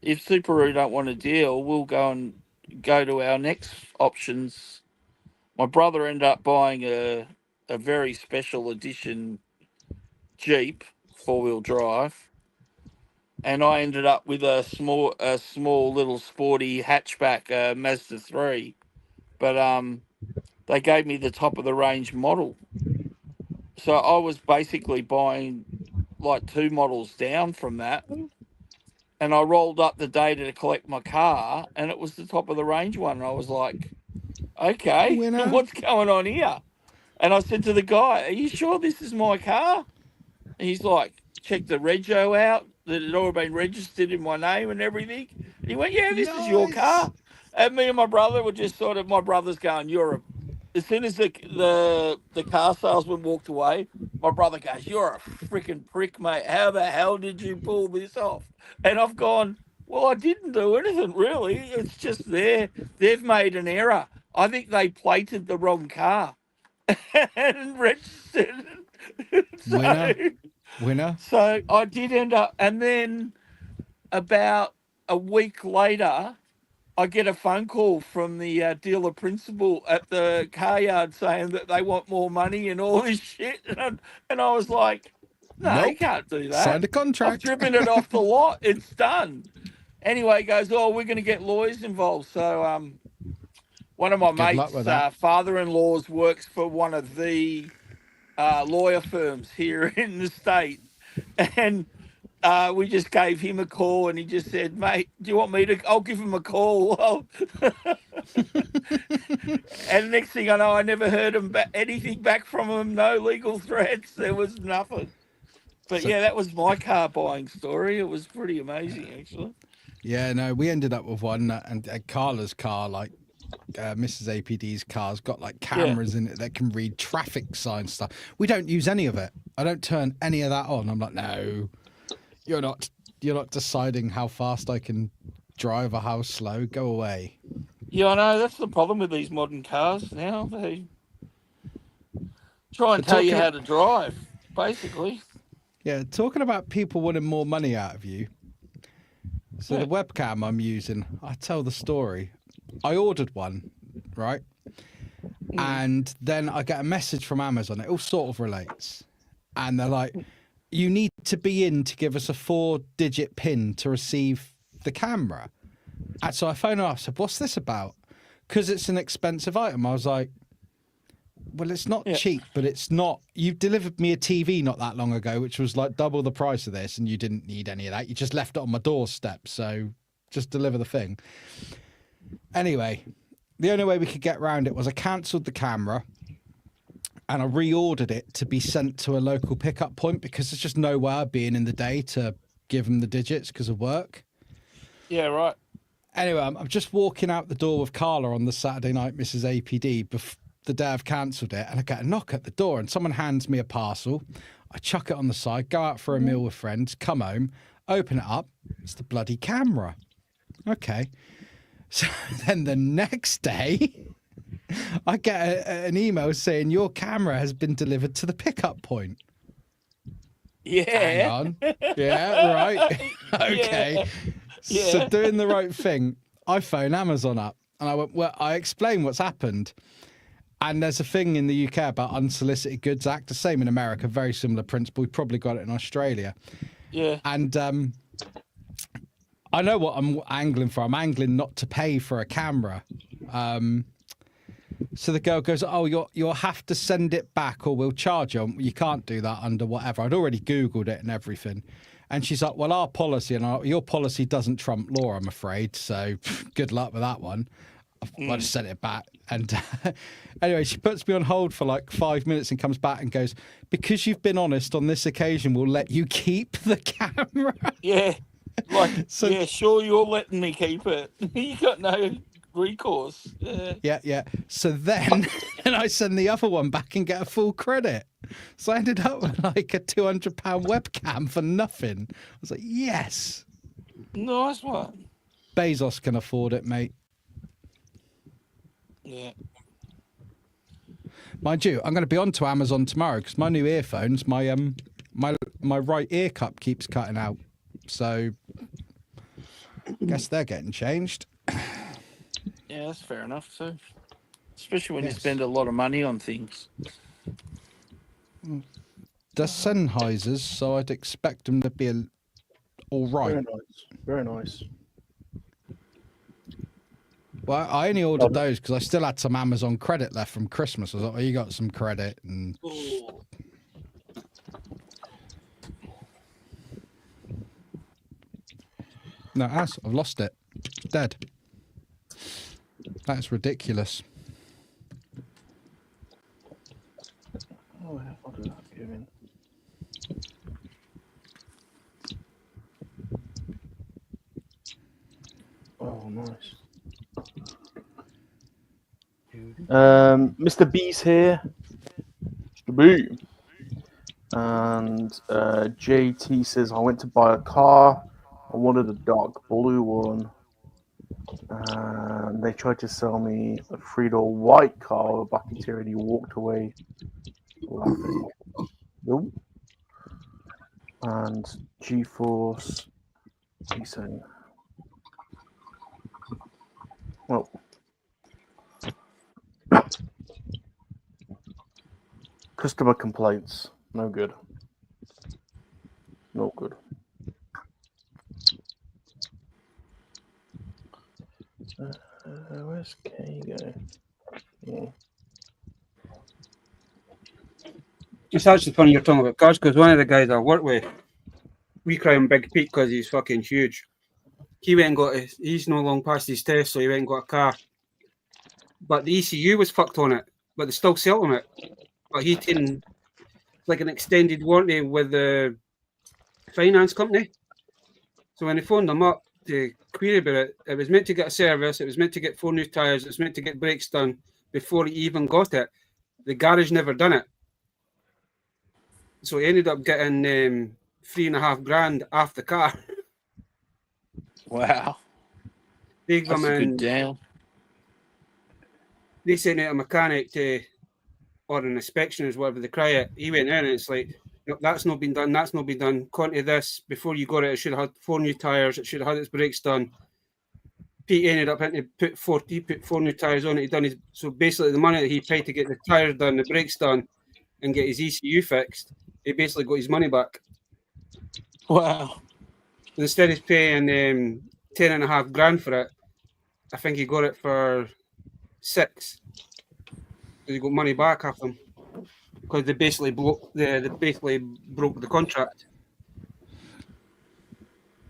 if Subaru don't want to deal, we'll go to our next options. My brother ended up buying a very special edition Jeep, 4-wheel drive. And I ended up with a small little sporty hatchback Mazda 3. But they gave me the top of the range model. So I was basically buying like 2 models down from that. And I rolled up the data to collect my car, and it was the top of the range one. And I was like, okay, what's going on here? And I said to the guy, are you sure this is my car? And he's like, check the rego out, that it all been registered in my name and everything. And he went, yeah, this is your car. And me and my brother were just sort of, my brother's going, as soon as the car salesman walked away, my brother goes, you're a freaking prick, mate. How the hell did you pull this off? And I've gone, well, I didn't do anything, really. It's just they've made an error. I think they plated the wrong car and registered. Winner. So I did end up, and then about a week later, I get a phone call from the dealer principal at the car yard saying that they want more money and all this shit. And I was like, no, you can't do that. Sign the contract. I've driven it off the lot. It's done. Anyway, he goes, oh, we're going to get lawyers involved. So one of my mates' father-in-laws works for one of the lawyer firms here in the state. And we just gave him a call, and he just said, mate, do you want me to? I'll give him a call. And next thing I know, I never heard anything back from him. No legal threats. There was nothing. But So- yeah, that was my car buying story. It was pretty amazing, actually. Yeah, no, we ended up with one, and Carla's car, like Mrs. APD's car's got like cameras in it that can read traffic signs stuff. We don't use any of it. I don't turn any of that on. I'm like, no, you're not deciding how fast I can drive or how slow. Go away. Yeah, I know. That's the problem with these modern cars now. They try and But tell you talking- how to drive, basically. Yeah, talking about people wanting more money out of you. So the webcam I'm using, I tell the story. I ordered one, right? And then I get a message from Amazon. It all sort of relates. And they're like, you need to be in to give us a 4-digit PIN to receive the camera. And so I phoned her up. I said, what's this about? Because it's an expensive item. I was like, well, it's not cheap, but it's not. You delivered me a TV not that long ago, which was like double the price of this, and you didn't need any of that. You just left it on my doorstep, so just deliver the thing. Anyway, the only way we could get around it was I cancelled the camera, and I reordered it to be sent to a local pickup point because there's just no way I'd be in the day to give them the digits because of work. Yeah, right. Anyway, I'm just walking out the door with Carla on the Saturday night, Mrs. APD, the day I've cancelled it, and I get a knock at the door, and someone hands me a parcel. I chuck it on the side, go out for a meal with friends, come home, open it up. It's the bloody camera. Okay. So then the next day, I get an email saying your camera has been delivered to the pickup point. Yeah. Hang on. Yeah, right. Okay. Yeah. So doing the right thing, I phone Amazon up, and I went, well, I explained what's happened. And there's a thing in the UK about Unsolicited Goods Act, the same in America, very similar principle. We've probably got it in Australia. Yeah. And I know what I'm angling for. I'm angling not to pay for a camera. So the girl goes, oh, you'll have to send it back or we'll charge you. You can't do that under whatever. I'd already Googled it and everything. And she's like, well, our policy, and your policy doesn't trump law, I'm afraid. So good luck with that one. I just sent it back. And anyway, she puts me on hold for like 5 minutes and comes back and goes, because you've been honest on this occasion, we'll let you keep the camera. Yeah. Like, So- yeah, sure, you're letting me keep it. You got no recourse. Yeah. So then and I send the other one back and get a full credit. So I ended up with like a £200 webcam for nothing. I was like, yes. Nice one. Bezos can afford it, mate. Yeah. Mind you, I'm going to be on to Amazon tomorrow because my new earphones, my right ear cup keeps cutting out. So guess they're getting changed. Yeah, that's fair enough. So, especially when you Yes. spend a lot of money on things. They're Sennheisers, so I'd expect them to be all right. Very nice. Very nice. Well, I only ordered those because I still had some Amazon credit left from Christmas. I was like, well, you got some credit. And no, I've lost it. It's dead. That's ridiculous. Oh, yeah, I'll do that. Give in. Oh, nice. Mr. B's here. Mr. B. And JT says, I went to buy a car. I wanted a dark blue one. And they tried to sell me a 3-door white car back in here, and he walked away laughing. Nope. And GeForce, he's saying, well, customer complaints, no good. No good. Where's K go? Yeah. It's actually funny you're talking about cars because one of the guys I work with, we cry him Big Pete because he's fucking huge. He went and got he's no long past his test, so he went and got a car. But the ECU was fucked on it, but they still sell on it. But he taken like an extended warranty with the finance company. So when they phoned them up to query about it, it was meant to get a service, it was meant to get 4 new tyres, it was meant to get brakes done before he even got it. The garage never done it. So he ended up getting $3.5 grand off the car. Wow. They That's come a good in, down. they sent out a mechanic to, or an inspection is whatever they cry it. He went in and it's like, no, that's not been done, that's not been done. According to this, before you got it, it should have had 4 new tyres, it should have had its brakes done. Pete ended up having to put 4 new tyres on it. He done his, so basically the money that he paid to get the tyres done, the brakes done, and get his ECU fixed, he basically got his money back. Wow. Instead of paying $10.5 grand for it, I think he got it for 6. So he got money back off them because they basically broke the contract.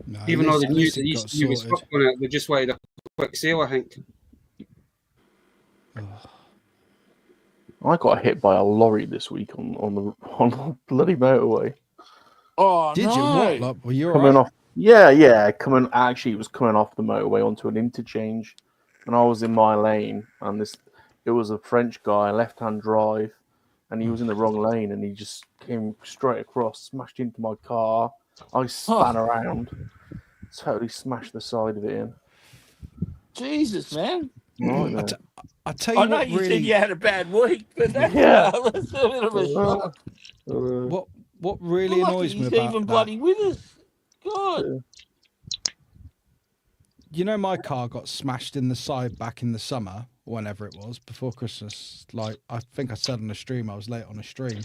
No, Even though they at knew least that it got he was sorted. fucked on it, they just wanted a quick sale, I think. I got hit by a lorry this week on the bloody motorway. Oh, Did no. you? What? Like, were you Coming alright? off, yeah, coming. Actually, it was coming off the motorway onto an interchange, and I was in my lane, and it was a French guy, left-hand drive, and he was in the wrong lane, and he just came straight across, smashed into my car. I span around, totally smashed the side of it in. Jesus, man. Nightmare. I tell you I know what you really... said you had a bad week, but that's, Yeah. that's a bit of a shock. What really We're lucky annoys me he's about even that, bloody with us. God. you know, my car got smashed in the side back in the summer, whenever it was, before Christmas. Like, I think I said on a stream, I was late on a stream.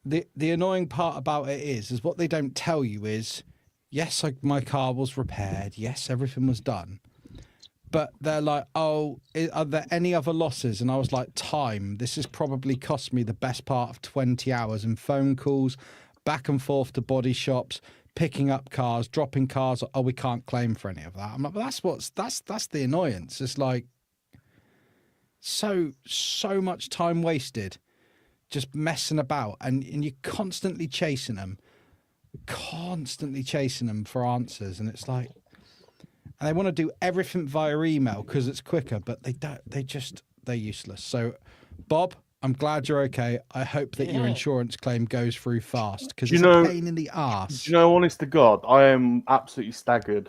The annoying part about it is what they don't tell you is, yes, my car was repaired. Yes, everything was done. But they're like, oh, are there any other losses? And I was like, time. This has probably cost me the best part of 20 hours in phone calls, back and forth to body shops, picking up cars, dropping cars. Oh, we can't claim for any of that. I'm like, well, that's the annoyance. It's like so much time wasted just messing about, and you're constantly chasing them for answers, and it's like, and they want to do everything via email because it's quicker, but they don't. They're useless. So, Bob, I'm glad you're okay. I hope that your insurance claim goes through fast because it's a pain in the arse. Do you know, honest to God, I am absolutely staggered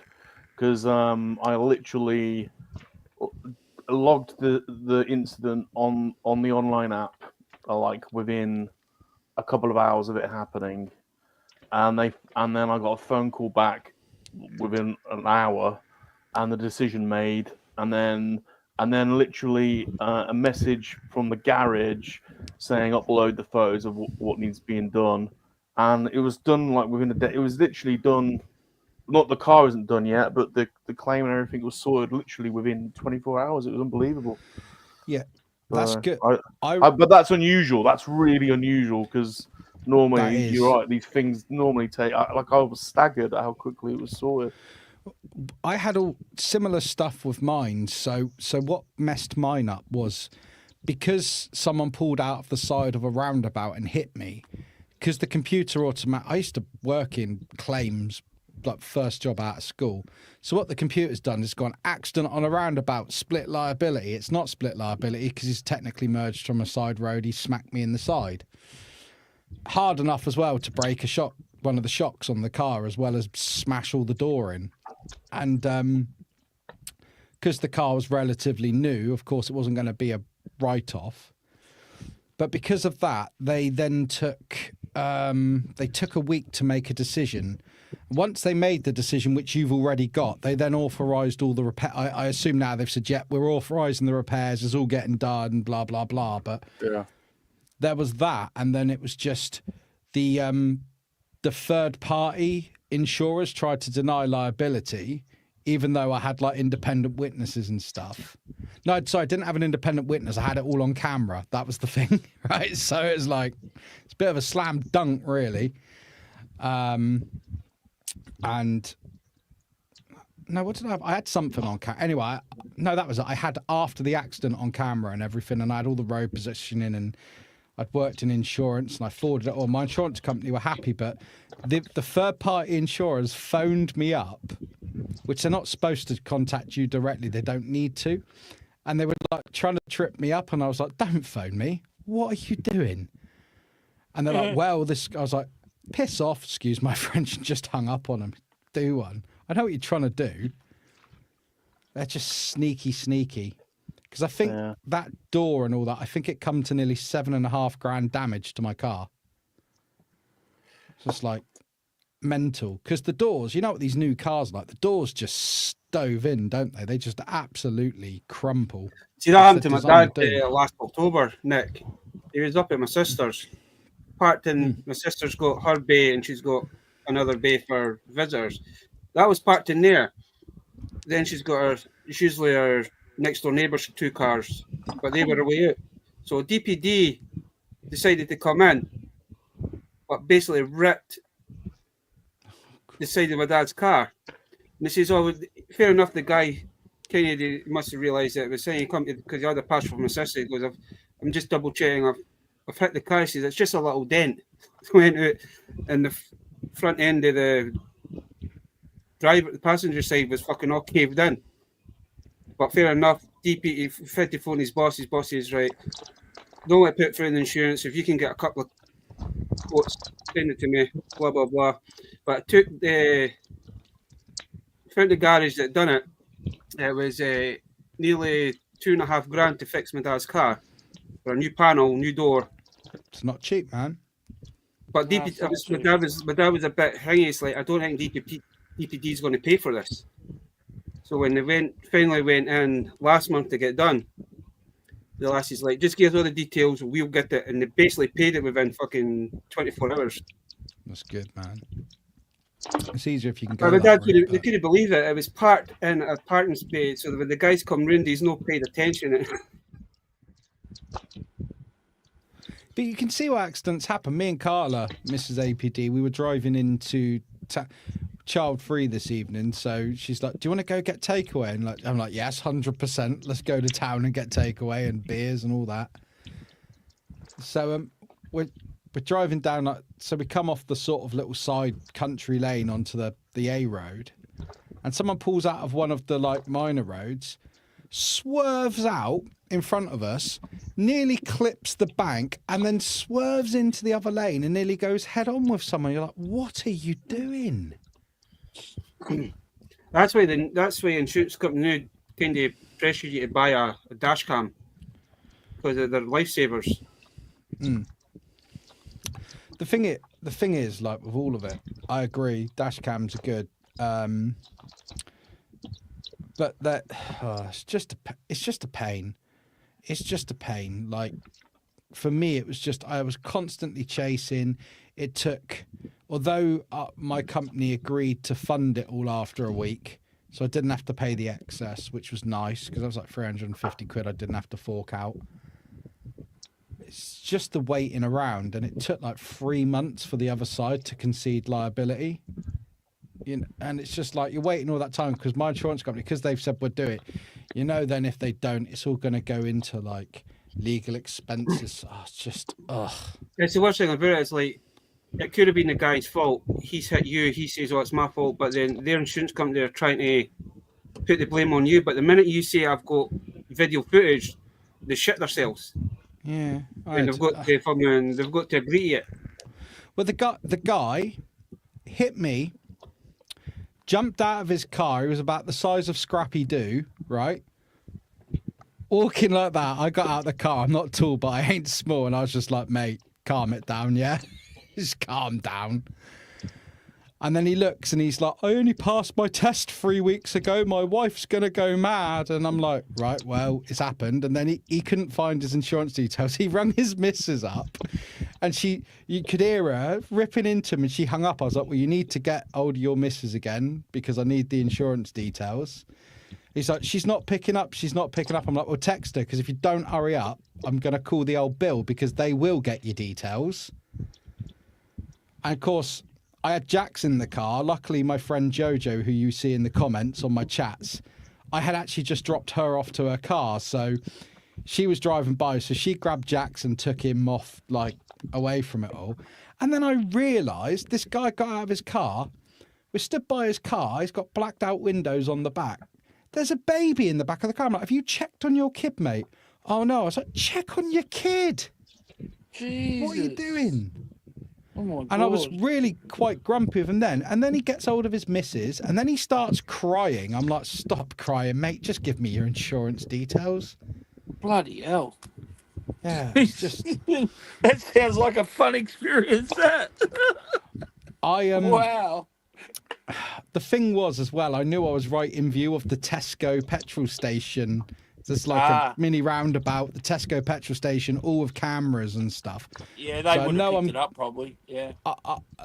because I literally logged the incident on the online app like within a couple of hours of it happening, and then I got a phone call back within an hour, and the decision made, and then literally a message from the garage saying upload the photos of what needs being done, and it was done like within a day. It was literally done. Not the car isn't done yet, but the claim and everything was sorted literally within 24 hours. It was unbelievable. Yeah, that's good. But that's unusual. That's really unusual because normally you're right. These things normally take. I was staggered at how quickly it was sorted. I had all similar stuff with mine. So what messed mine up was because someone pulled out of the side of a roundabout and hit me. Because the computer I used to work in claims, like first job out of school. So what the computer's done is gone accident on a roundabout, split liability. It's not split liability because he's technically merged from a side road. He smacked me in the side. Hard enough as well to break one of the shocks on the car, as well as smash all the door in. And because the car was relatively new, of course, it wasn't going to be a write-off. But because of that, they then took a week to make a decision. Once they made the decision, which you've already got, they then authorised all the repair. I assume now they've said, yeah, we're authorising the repairs, it's all getting done, blah, blah, blah. But there was that, and then it was just the third-party insurers tried to deny liability, even though I had like independent witnesses and stuff. No, sorry, I didn't have an independent witness. I had it all on camera. That was the thing, right? So it was like, it's a bit of a slam dunk, really. And no, what did I have? I had something on camera. Anyway, no, that was it. I had after the accident on camera and everything, and I had all the road positioning, and I'd worked in insurance and I forwarded it on. My insurance company were happy, but the third-party insurers phoned me up, which they're not supposed to contact you directly. They don't need to. And they were like trying to trip me up, and I was like, don't phone me. What are you doing? And they're like, well, this... I was like, piss off, excuse my French, and just hung up on them. Do one. I know what you're trying to do. They're just sneaky. Because I think that door and all that, I think it come to nearly $7,500 damage to my car. It's just like mental. Because the doors, you know what these new cars are like? The doors just stove in, don't they? They just absolutely crumple. See, that happened to my dad last October, Nick. He was up at my sister's. Parked in, my sister's got her bay and she's got another bay for visitors. That was parked in there. Then she's got her, it's usually her next door neighbour's 2 cars, but they were away out. So DPD decided to come in, but basically ripped the side of my dad's car. And he says, oh, fair enough, the guy kind of must have realised that it was saying he come because he had a pass from my sister. He goes, I'm just double checking, I've hit the car. He says, it's just a little dent. Went out and the front end of the the passenger side was fucking all caved in. But fair enough, DP, he had to phone his boss. His boss is right. Don't let put through the insurance. If you can get a couple of quotes, send it to me. Blah blah blah. But I took found the garage that done it. It was nearly $2,500 to fix my dad's car for a new panel, new door. It's not cheap, man. But my dad was a bit hangy. It's like, I don't think DPD is going to pay for this. So when they finally went in last month to get done, the lassie's like, just give us all the details, we'll get it. And they basically paid it within fucking 24 hours. That's good, man. It's easier if you can go. My dad they couldn't believe it. It was parked in a parking space, so that when the guys come round, he's not paid attention. But you can see what accidents happen. Me and Carla, Mrs. APD, we were driving into Child Free this evening. So she's like, do you want to go get takeaway? And I'm like, yes, 100%. Let's go to town and get takeaway and beers and all that. So we're driving down, so we come off the sort of little side country lane onto the A road. And someone pulls out of one of the like minor roads, swerves out in front of us, nearly clips the bank, and then swerves into the other lane and nearly goes head on with someone. You're like, what are you doing? That's why insurance company kind of pressure you to buy a dash cam because they're lifesavers. The thing is, like with all of it, I agree. Dash cams are good, but that it's just a pain. It's just a pain. Like for me, it was just I was constantly chasing. It took, although my company agreed to fund it all after a week, so I didn't have to pay the excess, which was nice because I was like 350 quid. I didn't have to fork out. It's just the waiting around, and it took like 3 months for the other side to concede liability. You know, and it's just like you're waiting all that time because my insurance company, because they've said we'll do it. You know, then if they don't, it's all going to go into like legal expenses. Oh, it's just It's the worst thing about it. It's like it could have been the guy's fault. He's hit you. He says, "Oh, it's my fault," but then their insurance company are trying to put the blame on you. But the minute you say, "I've got video footage," they shit themselves. Yeah, and they've got to agree to it. Well, the guy hit me, jumped out of his car. He was about the size of Scrappy Doo, right? Walking like that. I got out of the car. I'm not tall, but I ain't small. And I was just like, mate, calm it down, yeah? Just calm down. And then he looks and he's like, I only passed my test 3 weeks ago. My wife's going to go mad. And I'm like, right, well, it's happened. And then he couldn't find his insurance details. He rang his missus up and you could hear her ripping into him and she hung up. I was like, well, you need to get hold of your missus again because I need the insurance details. He's like, she's not picking up. She's not picking up. I'm like, well, text her because if you don't hurry up, I'm going to call the old bill because they will get your details. And of course, I had Jax in the car. Luckily, my friend Jojo, who you see in the comments on my chats, I had actually just dropped her off to her car. So she was driving by, so she grabbed Jax and took him off, like, away from it all. And then I realised this guy got out of his car. We stood by his car. He's got blacked out windows on the back. There's a baby in the back of the car. I'm like, have you checked on your kid, mate? Oh, no. I was like, check on your kid. Jesus. What are you doing? Oh my God. And I was really quite grumpy with him then. And then he gets hold of his missus and then he starts crying. I'm like, stop crying, mate. Just give me your insurance details. Bloody hell. Yeah, it's just... That sounds like a fun experience, that. Wow. The thing was as well, I knew I was right in view of the Tesco petrol station. There's like a mini roundabout, the Tesco petrol station, all with cameras and stuff. Yeah, they would have picked it up probably. Yeah.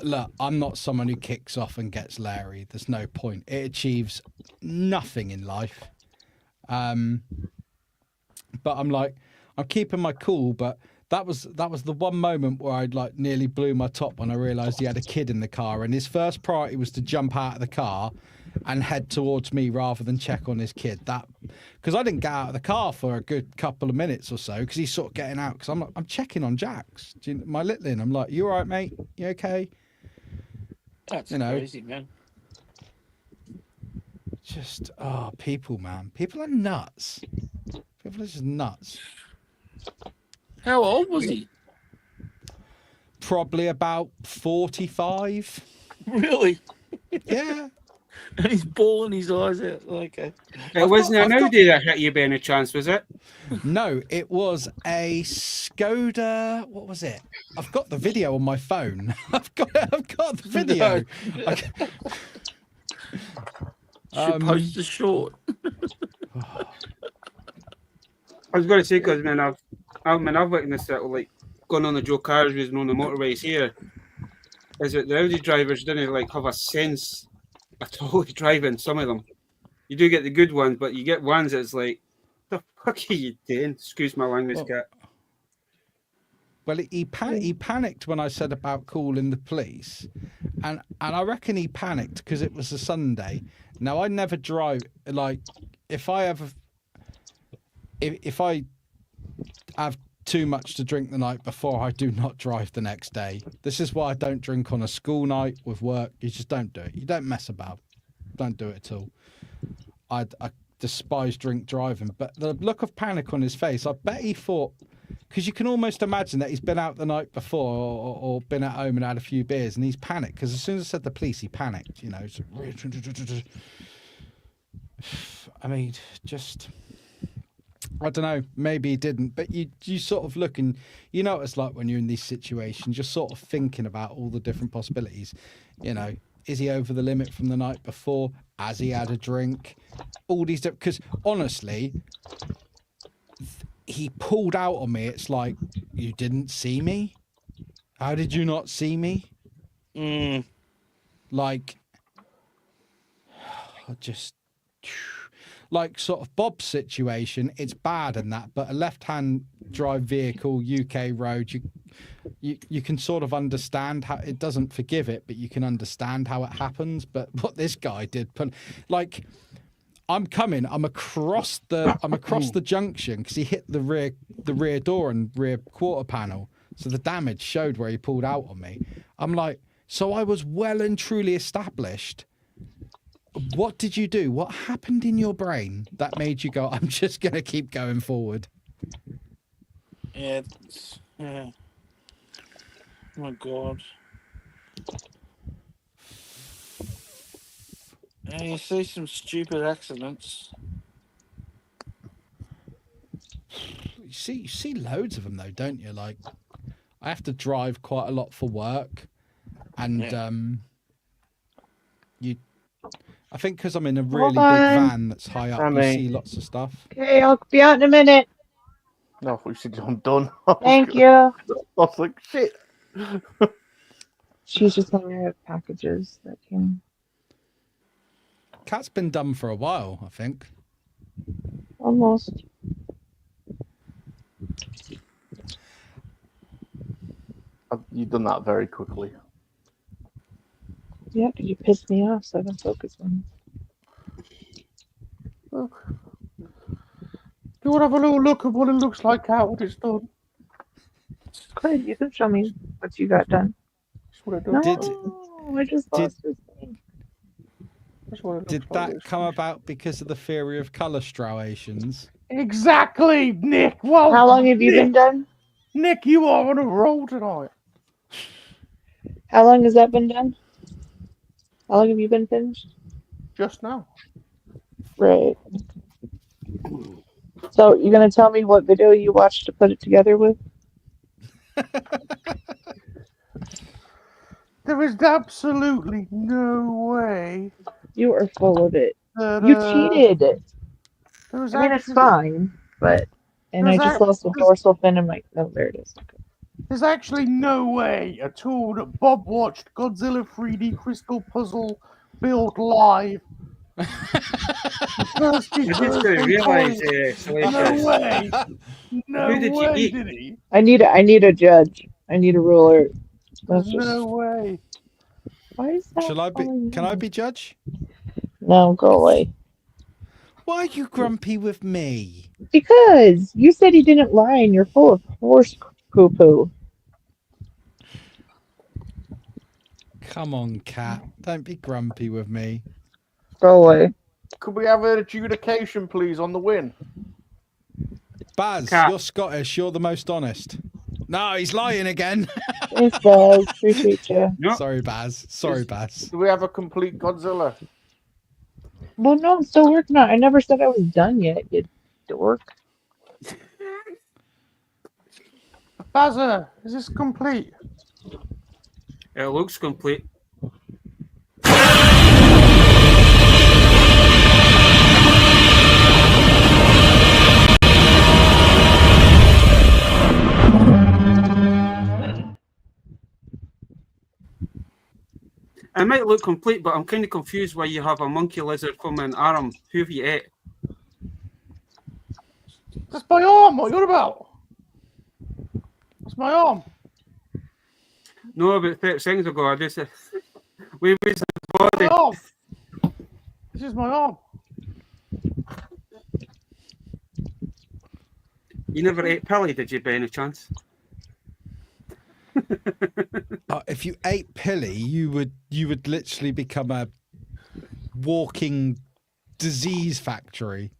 Look, I'm not someone who kicks off and gets Larry. There's no point. It achieves nothing in life. But I'm like, I'm keeping my cool, but that was the one moment where I'd like nearly blew my top when I realised he had a kid in the car, and his first priority was to jump out of the car and head towards me rather than check on his kid. That because I didn't get out of the car for a good couple of minutes or so because he's sort of getting out because I'm checking on Jax, my littling. I'm like, you all right, mate? You okay? That's crazy, man. Just people, man. People are nuts. People are just nuts. How old was he? Probably about 45. Really? Yeah. And he's bawling his eyes out. Okay. It wasn't an Audi that hit you by any chance, was it? No, it was a Skoda. What was it? I've got the video on my phone. I've got the video. Should post a short. I was going to say because I've witnessed it like going on the Joe Carriageways and on the motorways here. Is that the Audi drivers didn't like have a sense at all driving? Some of them, you do get the good ones, but you get ones that's like, the fuck are you doing? Excuse my language, cat. Well, he panicked when I said about calling the police, and I reckon he panicked because it was a Sunday. Now I never drive like if I have too much to drink the night before, I do not drive the next day. This is why I don't drink on a school night with work. You just don't do it. You don't mess about. Don't do it at all. I despise drink driving, but the look of panic on his face, I bet he thought, because you can almost imagine that he's been out the night before or been at home and had a few beers and he's panicked because as soon as I said the police, he panicked, you know. I mean, just... I don't know, maybe he didn't, but you sort of look and you know what it's like when you're in these situations, you're sort of thinking about all the different possibilities. You know, is he over the limit from the night before? Has he had a drink? All these, because honestly, he pulled out on me. It's like, you didn't see me? How did you not see me? Like, just... Like sort of Bob's situation, it's bad and that, but a left-hand drive vehicle, UK road, you can sort of understand how it doesn't forgive it, but you can understand how it happens. But what this guy did, like, I'm across the junction because he hit the rear door and rear quarter panel, so the damage showed where he pulled out on me. I'm like, so I was well and truly established. What did you do? What happened in your brain that made you go, I'm just going to keep going forward? Yeah. Oh, my God. Yeah, you see some stupid accidents. You see loads of them, though, don't you? Like, I have to drive quite a lot for work. And I think because I'm in a really big van that's high up, you see lots of stuff. Okay, I'll be out in a minute. No, I thought you said I'm done. Thank you. I was like, shit. She's just on her packages that came. Cat's been done for a while, I think. Almost. You've done that very quickly. Yeah, because you pissed me off, so I don't focus on it. You want to have a little look at what it looks like, Cat, what it's done? Good, you can show me what you got done. That's what it No, does. I just did- lost this thing. That's what it looks Did like. that come about because of the theory of colour striations? Exactly, Nick. Well, How long have you been done? Nick, you are on a roll tonight. How long has that been done? How long have you been finished? Just now. Right. So you're gonna tell me what video you watched to put it together with? There is absolutely no way You are full of it. that You cheated. there is I mean, it's actually fine, but and I just lost a dorsal fin in my. Oh, there it is. Okay. there's actually no way at all that Bob watched Godzilla 3D Crystal Puzzle build live. First I just didn't realise, No Salacious. way. No Who did you way eat? did he? I need a judge. I need a ruler. There's That's just. no way. Why is that? Shall I be? calling Can me? I be judge? No, go away. Why are you grumpy with me? Because you said he didn't lie, and you're full of horse poo poo. Come on, cat. Don't be grumpy with me. Go away. Could we have an adjudication, please, on the win? Baz, Cat. you're Scottish. You're the most honest. No, he's lying again. Thanks, Baz. Appreciate you. No, Sorry, Baz. Sorry, Baz. Do we have a complete Godzilla? Well, no, I'm still working on it. I never said I was done yet, you dork. Bazza, is this complete? it looks complete. It might look complete, but I'm kind of confused why you have a monkey lizard from an arm. Who have you ate? That's my arm. What are you on about? That's my arm. No, about 30 seconds ago, I just we was My body. arm. This is my arm. You never ate Pilly, did you, by any chance? If you ate Pilly, you would literally become a walking disease factory.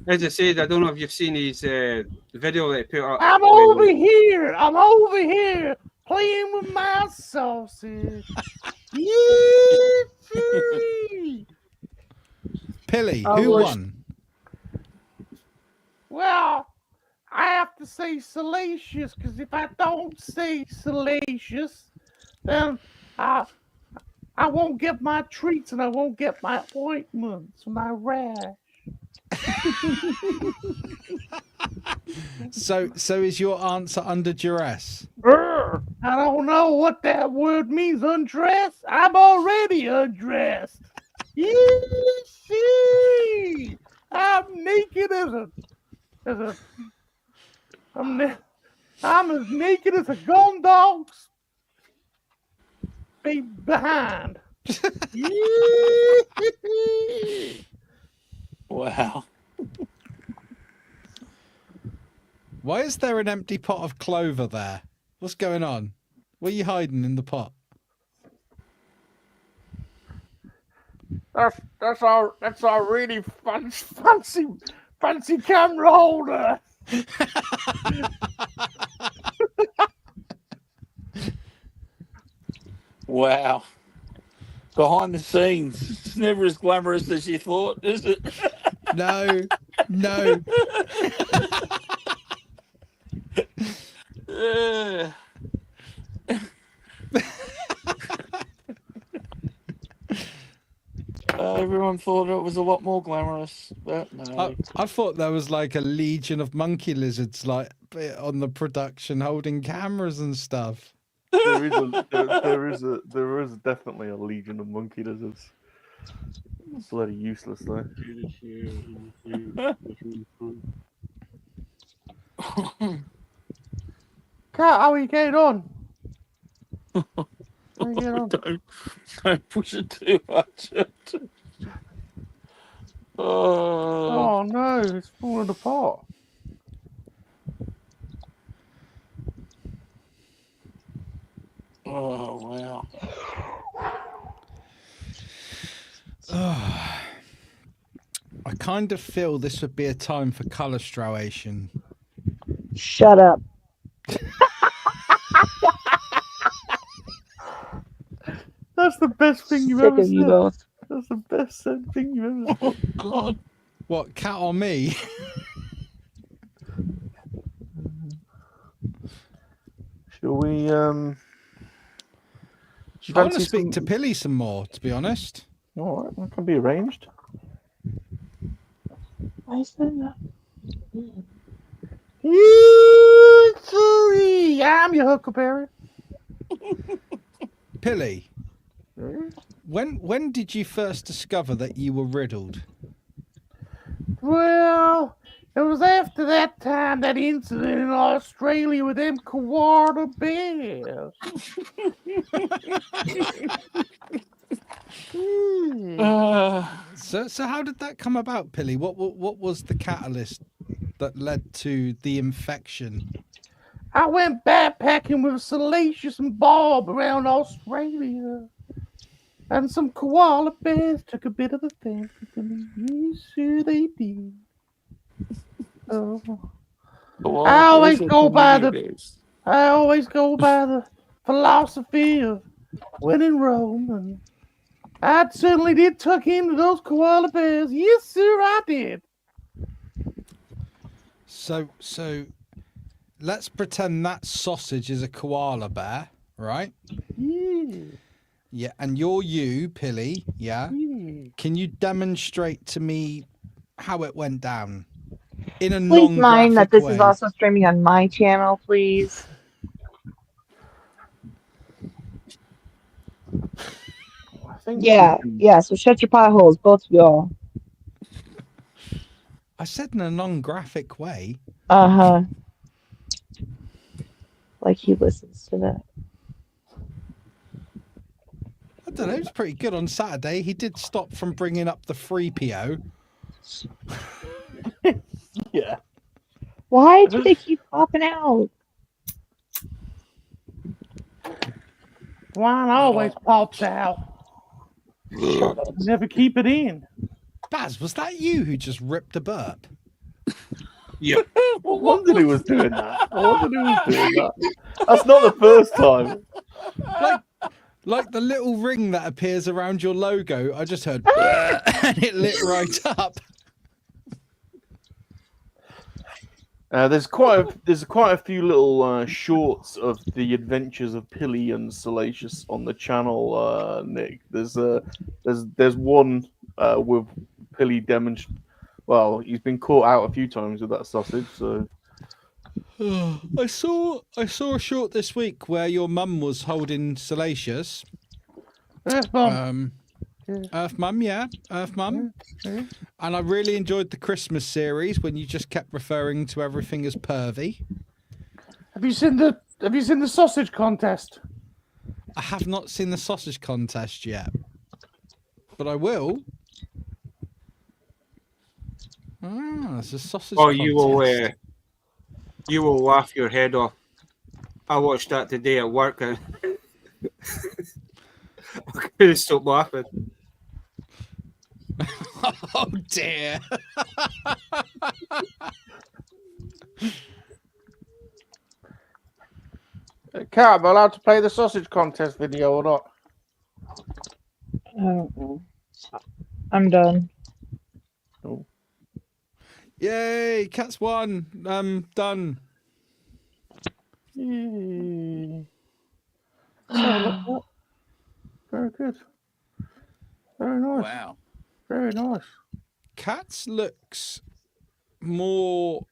As I said, I don't know if you've seen his video that he put up. I'm over here. I'm over here playing with my sausage. Yippee! Pilly, I who wish- won? Well, I have to say Salacious, because if I don't say Salacious, then I won't get my treats and I won't get my ointments, my rash. So is your answer under duress? I don't know what that word means, undress. I'm already undressed. Yee-see! I'm naked I'm as naked as a gun dog's behind. Yee-see! Wow. Why is there an empty pot of clover there? What's going on? What are you hiding in the pot? That's our really fancy camera holder. Wow. Behind the scenes, it's never as glamorous as you thought, is it? No, no. Everyone thought it was a lot more glamorous, but no. I thought there was like a legion of monkey lizards like on the production holding cameras and stuff. There is definitely a legion of monkey lizards. It's bloody useless though. Cat, how are you getting on? How are you getting on? Don't push it too much. Oh no, it's falling apart. Oh, wow. I kind of feel this would be a time for colour striation. Shut up. That's the best thing you've Sick ever of you said. both. That's the best thing you've ever said. Oh, God. What, cat or me? Shall we? I want to speak to Pilly some more, to be honest. All right, that can be arranged. Why is that? Sorry, I'm your Huckleberry. Pilly, when did you first discover that you were riddled? Well, it was after that time, that incident in Australia with them koala bears. So how did that come about, Pilly? What was the catalyst that led to the infection? I went backpacking with Salacious and Bob around Australia. And some koala bears took a bit of the fancy to me. Yes, sure they did. Oh. I always go by the philosophy of when in Rome, and I certainly did tuck into those koala bears. Yes, sir, I did. So let's pretend that sausage is a koala bear, right? Yeah. Yeah, and you're you, Pilly, yeah? Can you demonstrate to me how it went down? In a Please mind that non-graphic this way. is also streaming on my channel, please. I think Yeah, so shut your potholes, both of y'all. I said in a non-graphic way. Uh-huh. Like he listens to that. I don't know, it was pretty good on Saturday. He did stop from bringing up the free PO. Yeah. Why do they keep popping out? Wine always pops out. Never keep it in. Baz, was that you who just ripped a burp? Yep. I wondered who was doing that. That's not the first time. Like the little ring that appears around your logo, I just heard and it lit right up. There's quite a few little shorts of the adventures of Pilly and Salacious on the channel, Nick. There's one with Pilly demonstrating. Well, he's been caught out a few times with that sausage. So I saw a short this week where your mum was holding Salacious. Earth Mum. Earth Mum, yeah. Earth Mum. And I really enjoyed the Christmas series when you just kept referring to everything as pervy. Have you seen the sausage contest? I have not seen the sausage contest yet. But I will. There's a sausage contest. You will laugh your head off. I watched that today at work and I couldn't stop laughing. Oh dear. Cat, am I allowed to play the sausage contest video or not? I don't know. I'm done. Oh. Yay, Cat's won. Done. Yay. Very good. Very nice. Wow. Very nice. Cats looks more.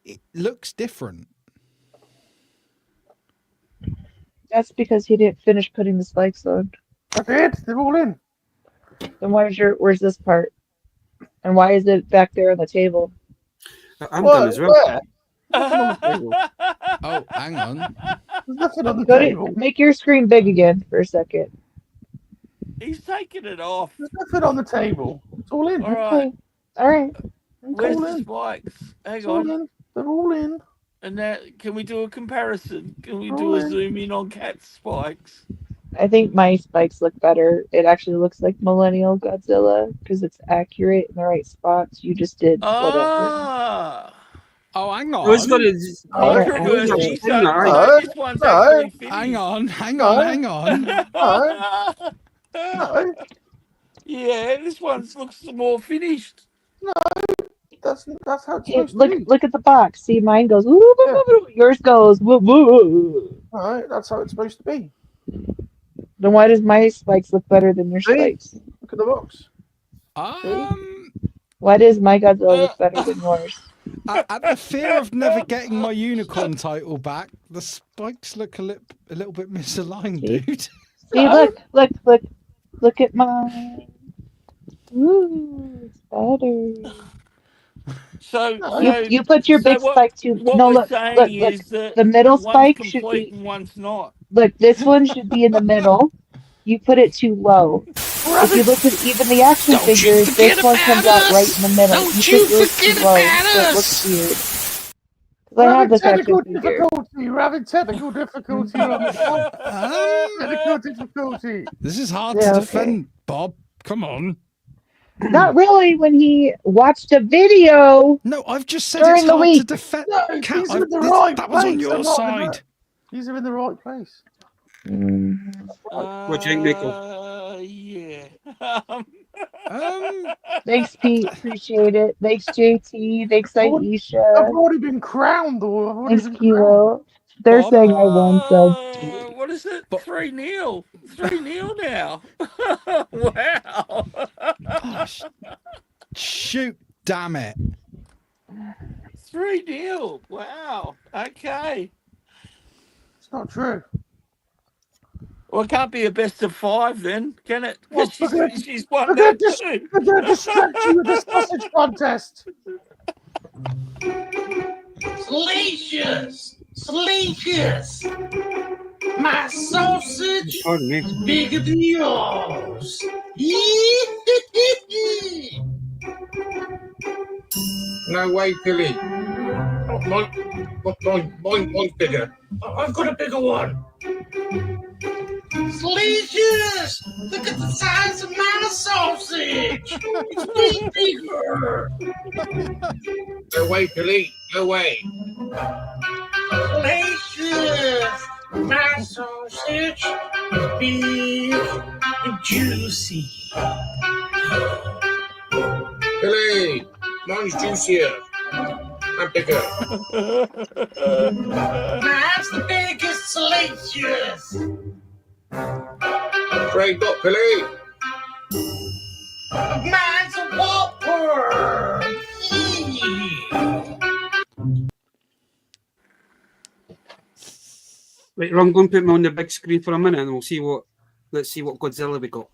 It looks different. That's because he didn't finish putting the spikes on. That's it. They're all in. Then where's this part? And why is it back there on the table? I'm done as well. Where? Nothing on the table. Oh, hang on. There's nothing on the Go table. to, make your screen big again for a second. He's taking it off. There's nothing on the table. It's all in. All right. Okay. All right. Where's all the in. spikes? Hang It's all on. in. They're all in. And now, can we do a comparison? Can we All do a in. zoom in on Cat's spikes? I think my spikes look better. It actually looks like Millennial Godzilla because it's accurate in the right spots. You just did whatever. Ah. Oh, hang I was on. going to. They're Controversy. accurate. So this one's actually finished. Hang on. No, Yeah, this one looks more finished. that's how it's Hey, supposed to be. look at the box. See, mine goes woo, woo, Yeah. woo, woo. Yours goes woo, woo, woo. All right, that's how it's supposed to be. Then why does my spikes look better than your See? spikes? Look at the box. Why does my Godzilla look better than yours? At the fear of never getting my unicorn title back, the spikes look a little bit misaligned, See? dude. See, look at mine. Ooh, it's better. So You put your big spike too. What No, we're look, saying look. is that The middle one's spike should complete be. and one's not. Look, this one should be in the middle. You put it too low. If you look at even the action figures, this one comes out right in the middle. You put yours too low, so it looks weird. Because I have this action figure. We're having technical difficulty. Technical difficulty. This is hard Yeah, to okay. defend, Bob. Come on. Not really when he watched a video. No, I've just said During it's the hard week. to defend. No, Cat, these are in the right that was on place. your I'm not in side. These are in the right place. What do you think, Nico? Yeah. Thanks, Pete. Appreciate it. Thanks, JT. Thanks, I've Aisha. already been crowned, though. I've already Thanks, been crowned. Kilo. They're Bob? saying I won, so. What is it? 3-0. 3-0 now. Wow. Oh, shoot, damn it. 3-0. Wow. Okay. It's not true. Well, it can't be a best of 5 then, can it? Well, Because she's won We're that going too. to distract you with the sausage contest. Salacious! My sausage Pardon me. bigger than yours. No way, Billy. Mine's bigger. I've got a bigger one. Salacious! Look at the size of my sausage. It's way bigger. No way, Billy. No way. Salacious! My sausage is big and juicy. Billy, mine's juicier and bigger. Mine's the biggest, Salacious. Great got Billy. Mine's a whopper. Right, I'm going to put me on the big screen for a minute, and we'll see what. Let's see what Godzilla we got.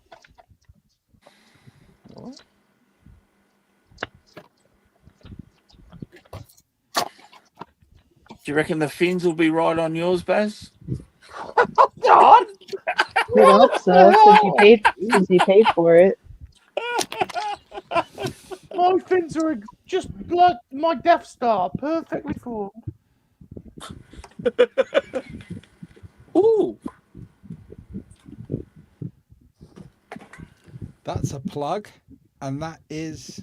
Do you reckon the fins will be right on yours, Baz? God! We'd hope so, since you paid for it. My fins are just like my Death Star, perfectly formed. Ooh. That's a plug, and that is.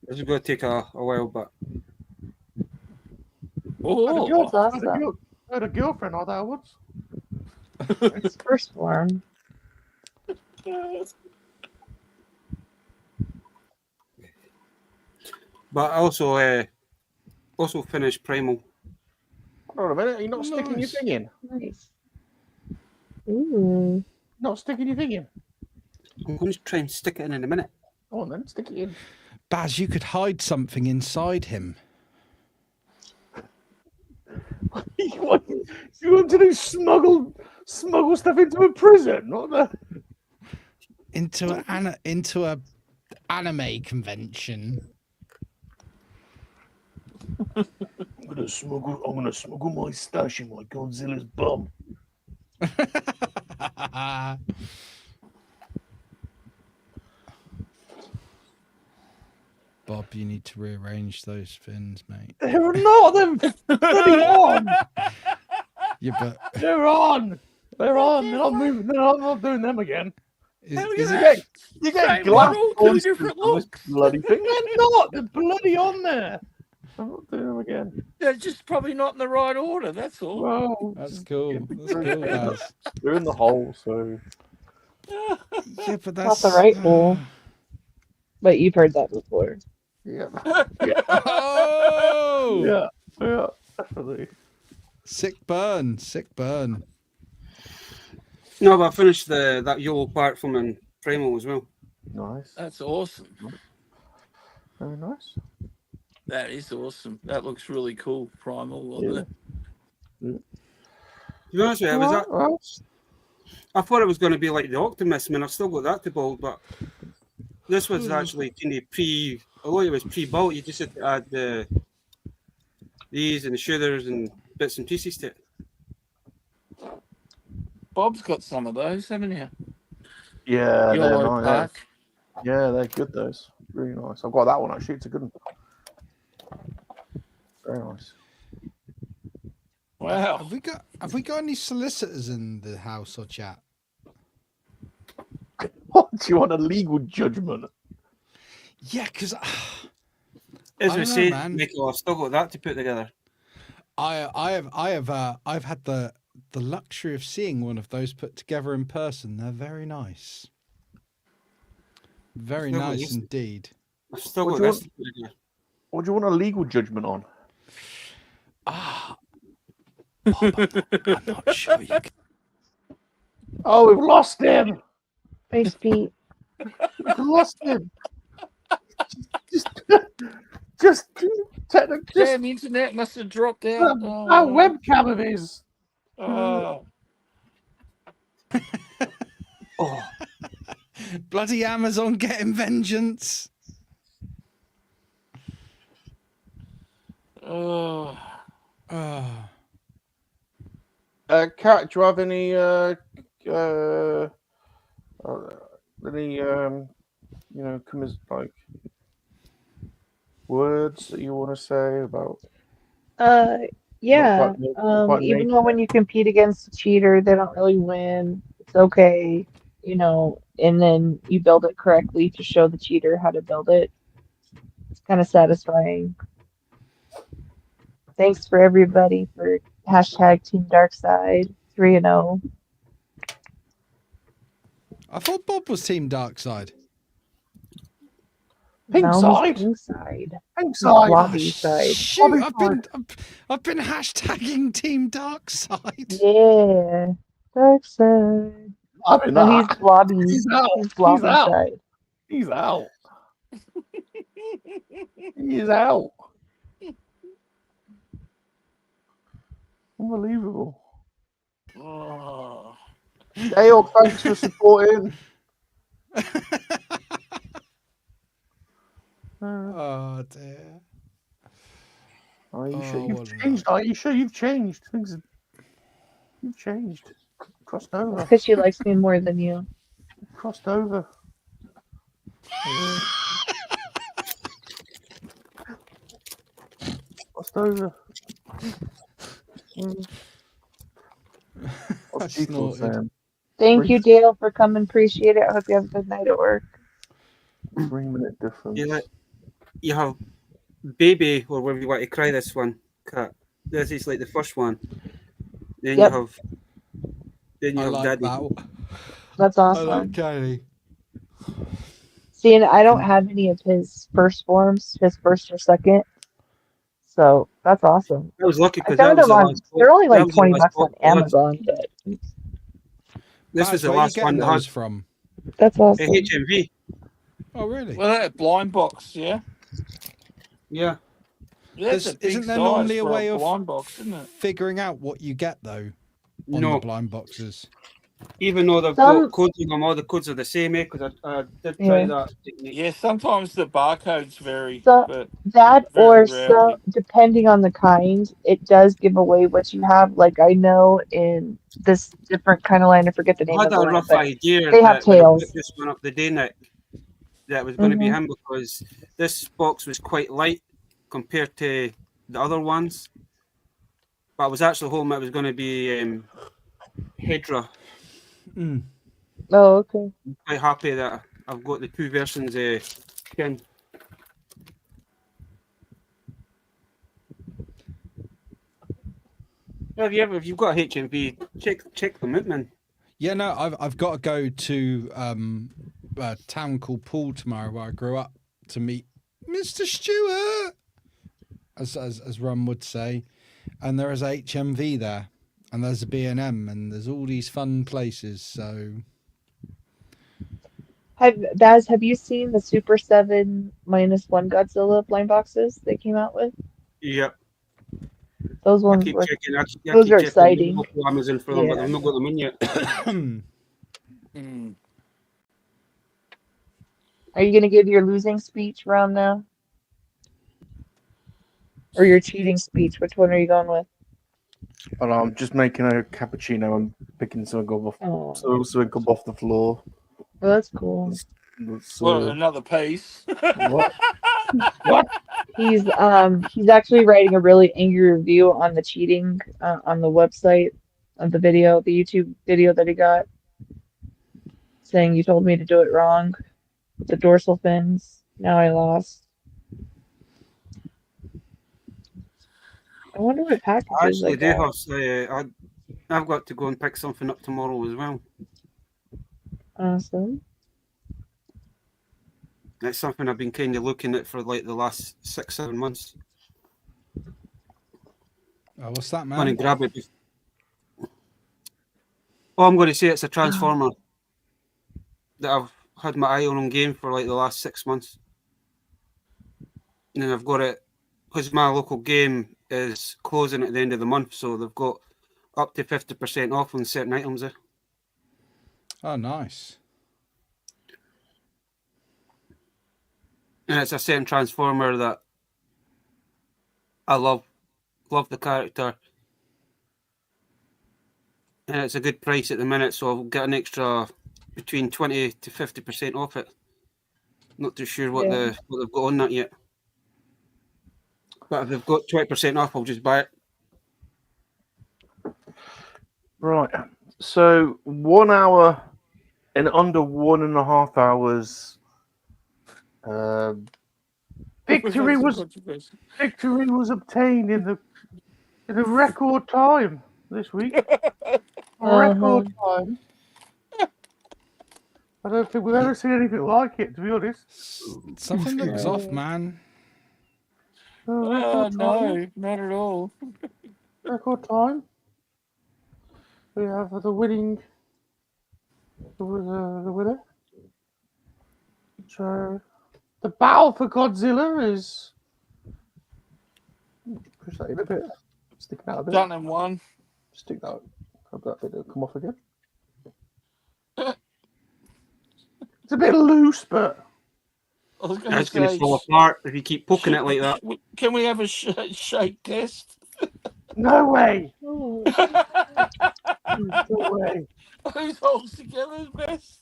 This is going to take a while, but Oh. That's awesome. I had a girlfriend like that once. It's first form. I also finished Primal. Hold on a minute, you're not sticking your Nice. thing in. Nice. Ooh. Not sticking your thing in. I'm going to try and stick it in a minute. Go on then, stick it in. Baz, you could hide something inside him. What? You want to do smuggle stuff into a prison? What the? Into a anime convention. I'm gonna smuggle my stash in my Godzilla's bum. Bob, you need to rearrange those fins, mate. They're not. They're bloody on. Yeah, but They're on. They're on. They're not moving. I'm not doing them again. Hell is yeah. it? You get Same glass model, on two different on this looks. bloody thing. They're not. They're bloody on there. I'm not doing them again. They're just probably not in the right order. That's all. Well, That's cool. That's cool, guys. they're in the hole, so Yeah, but Not that's the right hole. But you've heard that before. yeah, Oh, yeah, definitely. sick burn, sick burn. No, but I finished that yellow platform in Primal as well. Nice, That's awesome. very nice. That is awesome. That looks really cool. Primal, Yeah. wasn't it? To be honest with you, Well, I thought it was going to be like the Optimus. I mean, I've still got that to build, but this was actually kind of although it was pre-built, you just had to add these and the shooters and bits and pieces to it. Bob's got some of those, haven't you? yeah, they're Yellow nice. Park. Yeah, they're good. Those really nice. I've got that one actually. It's a good one. Very nice. Wow. Have we got any solicitors in the house or chat? What do you want a legal judgment? Yeah, because As I we don't know, say, man. Michael, I've still got that to put together. I've had the luxury of seeing one of those put together in person. They're very nice. Very Still got nice this. indeed. I've still What got do you this to put together. What do you want a legal judgment on? Ah, Bob, I'm not sure you can. Oh, we've lost him. Face Pete. We've lost him. Just Damn, internet must have dropped out. that webcam of his. Oh. Oh, Bloody Amazon getting vengeance. Oh. Oh. Kat, do you have any like words that you want to say about? Yeah. Not quite Even nature. though when you compete against a cheater, they don't really win. It's okay, and then you build it correctly to show the cheater how to build it. It's kind of satisfying. Thanks for everybody for hashtag Team Darkside 3-0. I thought Bob was Team Darkside. Pink No, side. Pink side. Pink side. Lobby side. Shoot, Bobby I've been hashtagging Team Darkside. Yeah. Darkside. I mean, No, he's lobby. He's out. He's lobby He's out. side. He's out. He's out. Unbelievable. Oh. Dale, thanks for supporting. Oh dear. Are you sure Oh, you've what an changed? Are you sure you've changed? You've changed. Crossed over. Because she likes me more than you. Crossed over. Crossed over. What's I people snorted. saying? Thank you, Dale, for coming. Appreciate it. I hope you have a good night at work. 3-minute difference. You have baby, or whatever you want to cry this one, Cat. This is like the first one. Then Yep. you have I like daddy. that. That's I awesome. like Kylie. See, and I don't have any of his first forms, his first or second. So that's awesome. I was lucky I because that found was them the on. last. They're only that like was the $20 last on book. Amazon, but This Guys, was the where are you last one getting that those had from? that's awesome. HMV. Oh really? Well, that blind box, yeah. Yeah. That's a big Isn't there size normally a for way of blind box, isn't it? figuring out what you get though on the No. blind boxes? Even though they've Some- got codes in them, all the codes are the same, because I did try Yeah. that technique. Yeah, sometimes the barcodes vary, So- but That very or so, rarely. depending on the kind, it does give away what you have. Like I know in this different kind of land, I forget the I name had of the a land, rough but idea they have that when I tails. put this one up the day, Nick, that was going to be him, because this box was quite light compared to the other ones. But I was actually hoping it was going to be Hedra. Oh, okay. I'm quite happy that I've got the two versions Ken. If you've got a HMV, check them out, man. Yeah, no, I've got to go to a town called Poole tomorrow, where I grew up, to meet Mr. Stewart, as Rum would say. And there is a HMV there, and there's a B&M, and there's all these fun places. So Have you seen the Super 7 -1 Godzilla blind boxes they came out with? Yep. Those I ones keep were checking. I those keep are checking exciting. local Amazon for them, but Yeah. they've not got them in yet. Mm. Are you gonna give your losing speech round now? Or your cheating speech? Which one are you going with? And I'm just making a cappuccino and picking something up Oh, off the floor. well, that's cool. That's, Well, another piece. what? What? He's actually writing a really angry review on the cheating on the website of the video, the YouTube video that he got, saying you told me to do it wrong. The dorsal fins. Now I lost. I wonder what I packages I actually do got. have. I've got to go and pick something up tomorrow as well. Awesome. It's something I've been kind of looking at for like the last 6-7 months. oh, what's that, I'm going to man? grab it. Oh, I'm going to say it's a transformer that I've had my eye on game for like the last 6 months. And then I've got it because my local game is closing at the end of the month, so they've got up to 50% off on certain items there. Oh, nice. And it's a certain transformer that I love the character, and it's a good price at the minute, so I'll get an extra between 20 to 50% off it. Not too sure what Yeah. they've got on that yet, but if they've got 20% off, I'll just buy it. Right. So 1 hour in under 1.5 hours. Victory was obtained in a record time this week. Record time. I don't think we've ever seen anything like it, to be honest. Something looks off, man. Oh, no, not at all. Record time. We have the winner. So the battle for Godzilla is push that in a bit. Stick that a bit. Done in one. Stick that. Have that bit come off again. It's a bit loose, but I was going to It's going to say, fall apart if you keep poking it like that. can we have a shake test? no way. Oh. No way. Whose holds together is best?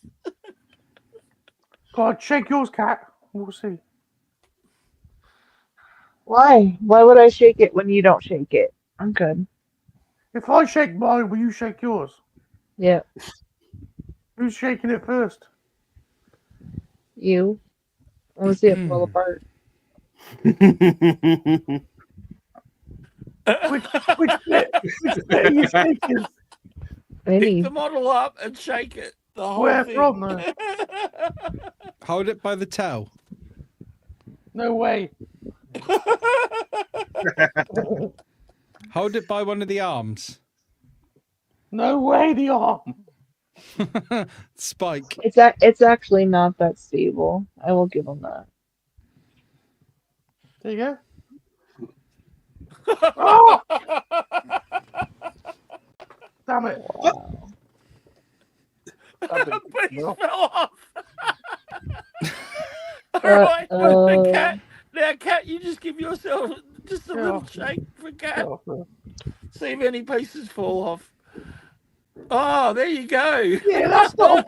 God, shake yours, cat. We'll see. Why? Why would I shake it when you don't shake it? I'm good. If I shake mine, will you shake yours? Yeah. Who's shaking it first? You. I want to see it fall apart. Which bit? Which bit are you shaking? Any. Pick the model up and shake it. The whole Where thing. from, though? Hold it by the tail. No way. Hold it by one of the arms. No way, the arm. Spike. It's actually not that stable. I will give them that. There you go. Oh! Damn it. Wow. A piece No. fell off. All right, the cat. Now, cat, you just give yourself just a little shake for cat. See if any pieces fall off. Oh, there you go. Yeah, that's not.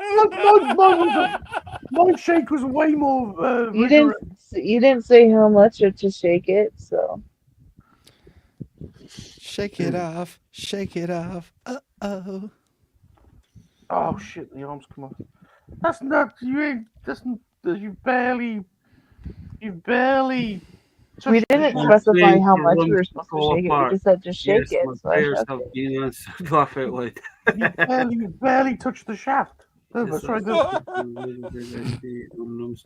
My shake was way more. You didn't say how much to shake it, so Shake it off. Shake it off. Uh-oh. Oh shit! The arms come off. That's not. You ain't. That's. You barely. we didn't specify how much we were supposed to Fall shake it. We apart. just said just shake Yes, it. my So I prayers shook have it. been answered. Laugh out loud. You barely touched the shaft. No, Yes, that's right.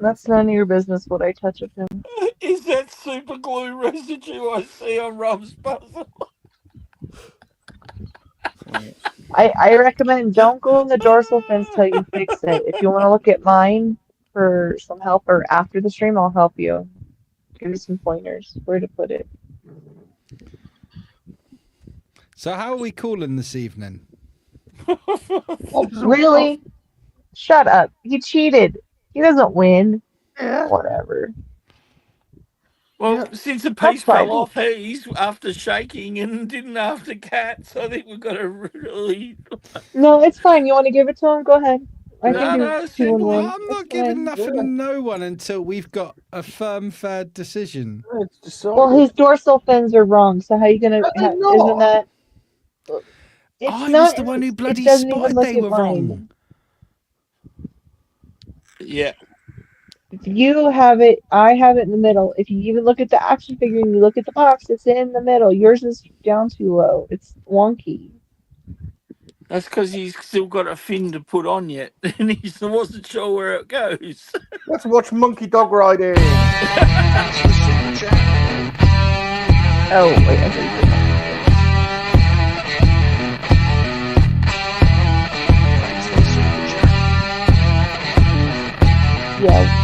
That's none of your business what I touch of him. Is that super glue residue I see on Rum's puzzle? I recommend don't go in the dorsal fins till you fix it. If you want to look at mine for some help or after the stream, I'll help you. Give you some pointers where to put it. So how are we calling this evening? Really? Shut up. He cheated. He doesn't win. Yeah. Whatever. Well, since the piece fell off, he's after shaking and didn't after cats. I think we've got to really. No, it's fine. You want to give it to him? Go ahead. I can do No, 2 and 1. I'm not It's giving fine. nothing to no one until we've got a firm, fair decision. Well, his dorsal fins are wrong. So how you gonna? Isn't that? It's I not. was the one who bloody it doesn't even spotted look they at were mine. wrong. Yeah. If you have it, I have it in the middle. If you even look at the action figure and you look at the box, it's in the middle. Yours is down too low. It's wonky. That's because he's still got a fin to put on yet, and he wasn't sure where it goes. Let's watch Monkey Dog Riding. Oh, wait, I think yeah.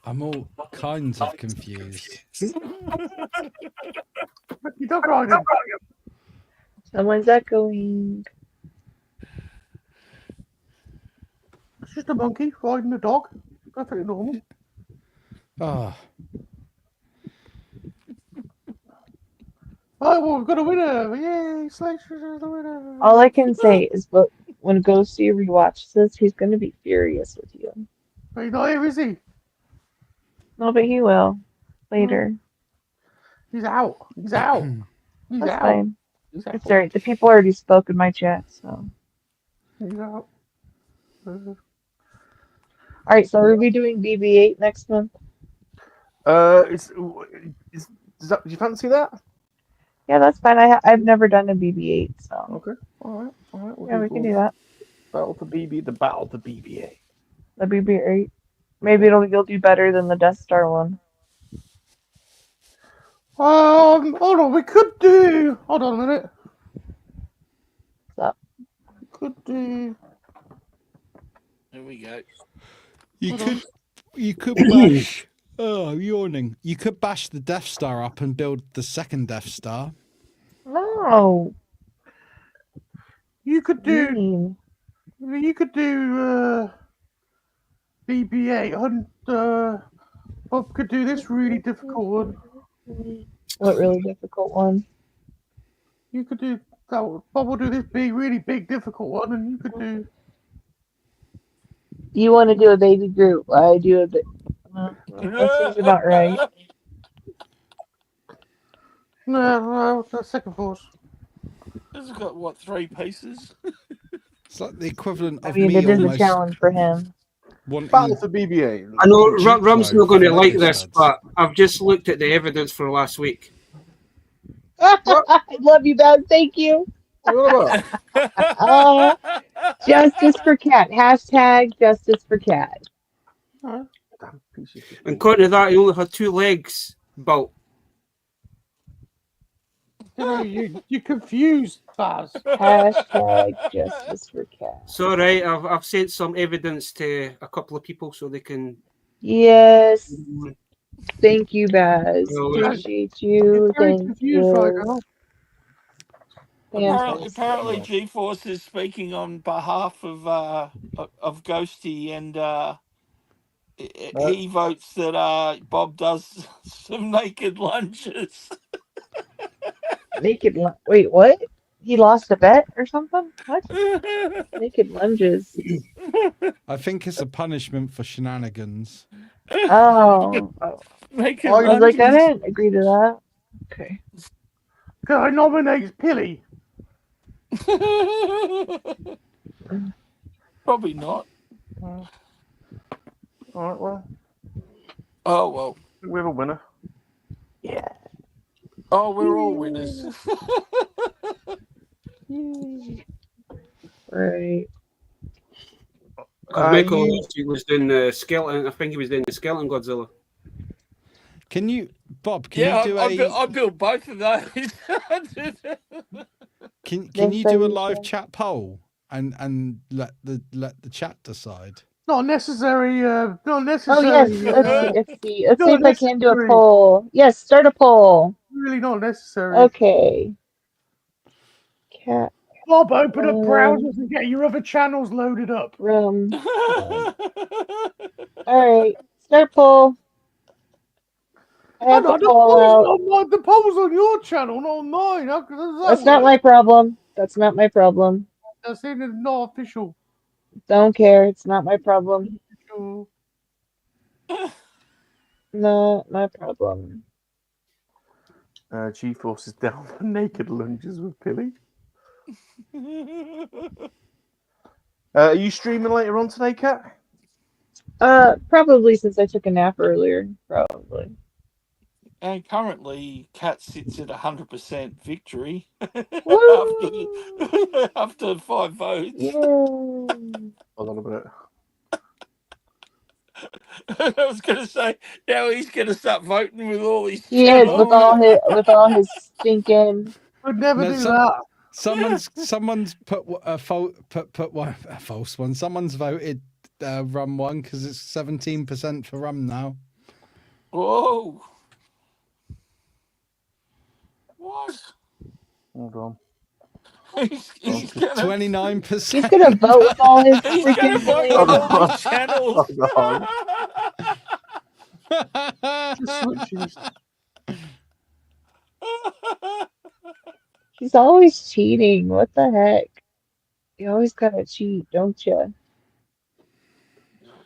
I'm all kinds of confused. Monkey Dog Riding. Someone's echoing. It's just a monkey riding a dog. Perfectly normal. Oh, Oh, well, we've got a winner! Yay! Salacious is the winner! All I can say is, but when Ghosty rewatches this, he's going to be furious with you. He's not here, is he? No, but he will later. He's out. He's out. He's That's out. fine. He's out. It's alright. The people already spoke in my chat, so. He's out. Alright, so are we doing BB-8 next month? Does that, do you fancy that? Yeah, that's fine. I've never done a BB-8, so. Okay. All right. We'll Yeah, we can do that. The battle to BB-8. The BB-8. Maybe you'll do better than the Death Star one. Hold on. We could do. Hold on a minute. What's up? We could do. There we go. You could bash. Oh, I'm yawning. You could bash the Death Star up and build the second Death Star. No. You could do. Mean. You could do. BB-8. Bob could do this really difficult one. What really difficult one? You could do that one. Bob will do this really big, difficult one, and you could do. You want to do a baby group? I do a bit. That seems about right. No, that's second force. This has got, what, 3 pieces? It's like the equivalent I of mean, me it is a almost challenge for him. wanting. Battle for BB-8. I know Cheap Rum's blow not going to for like Vaders. this, but I've just looked at the evidence for last week. I love you, Beth. Thank you. What Uh, justice for cat. Hashtag justice for cat. about? Damn piece of shit. And according to that, he only had 2 legs built. You know, you're confused, Baz. Hashtag justice for cat. So, right, I've sent some evidence to a couple of people so they can. Yes. Thank you, Baz. Well, Appreciate You're you. very Thank confused right you. now. Apparently, Fantastic. G-Force is speaking on behalf of Ghosty, and he votes that Bob does some naked lunges. Naked wait, what? He lost a bet or something? What? Naked lunges. I think it's a punishment for shenanigans. Oh. Naked I was like, I lunges. didn't agree to that. Okay. Can I nominate Pilly? Probably not. All right, well, Oh well. we have a winner. Yeah. Oh, we're all winners. Right. Because Michael You- he was doing the skeleton. I think he was doing the skeleton Godzilla. Can you, Bob? Can Yeah, you do I built both of those. Can Yes, you do a I live can. chat poll and let the chat decide? Not necessary. Not Oh necessary. yes, let's see. Let's see Not if I can do a necessary. poll. Yes, start a poll. Really not necessary. Okay. Cat Bob, open up browsers and get your other channels loaded up. room. Alright. Start poll. I have the The poll out. the poll's on your channel, not on mine. How does that That's not work? my problem. That's not my problem. That's saying it's not official. Don't care. It's not my problem. Sure. Not my problem. G-Force is down for naked lunges with Pilly. Are you streaming later on today, Kat? Probably since I took a nap earlier. Probably. And currently, Cat sits at 100% victory Woo! after 5 votes. Yeah. Hold on a minute. I was going to say, now he's going to start voting with all these He is channels. with all his stinking. Would never No, do some- that. Someone's put a false one. Someone's voted rum one because it's 17% for rum now. Whoa. What? Hold on. He's gonna 29%. He's gonna vote with all his he's gonna freaking vote million. with all these channels. Hold Just switches. He's always cheating. What the heck? You always gotta cheat, don't you?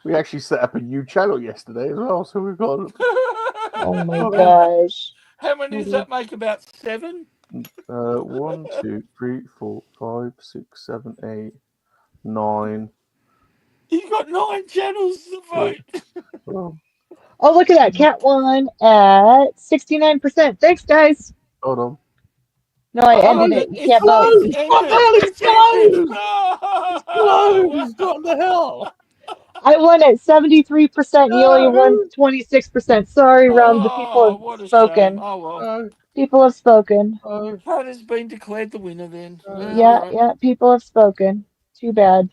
We actually set up a new channel yesterday as well, so we've got Oh my gosh. How many does that make? About 7? 1, 2, 3, 4, 5, 6, 7, 8, 9. He's got 9 channels to vote. Oh, Oh, look at that. Cat won at 69%. Thanks, guys. hold on. No, I ended it. You can't vote. closed! What the hell? It's closed! It's Closed! What the hell? I won at 73%. You only won 26%. Sorry, Rum. The people what have a shame. spoken. Oh well. People have spoken. Cat has been declared the winner then. Yeah, Alright. yeah. People have spoken. Too bad.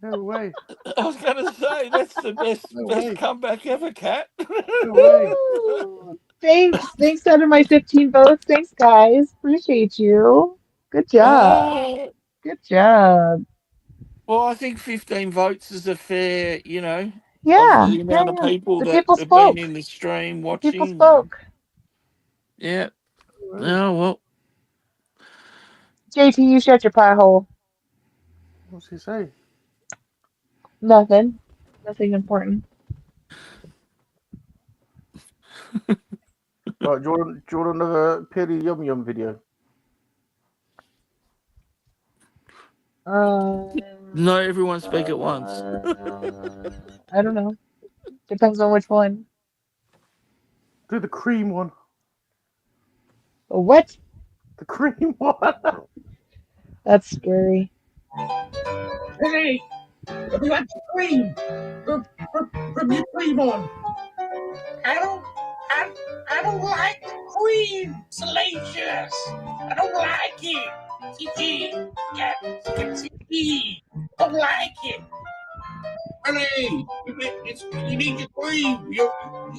No way. I was gonna say that's the best No way. comeback ever, Cat. No way. Woo! Thanks out of my 15 votes. Thanks, guys. Appreciate you. Good job. Good job. Well, I think 15 votes is a fair, Yeah. of the amount of people The that people have spoke. been in the stream The watching. people spoke. Yeah. Oh, well. JT, you shut your pie hole. What's he say? Nothing. Nothing important. Right, do you want another Piri Yum Yum video? No, everyone speak at once. I don't know. Depends on which one. Do the cream one. What? The cream one. That's scary. Hey, have you had the cream? Rub your cream on. I don't like the cream, Salacious. I don't like it. CG, CG, don't like it. Honey, you need your cream. You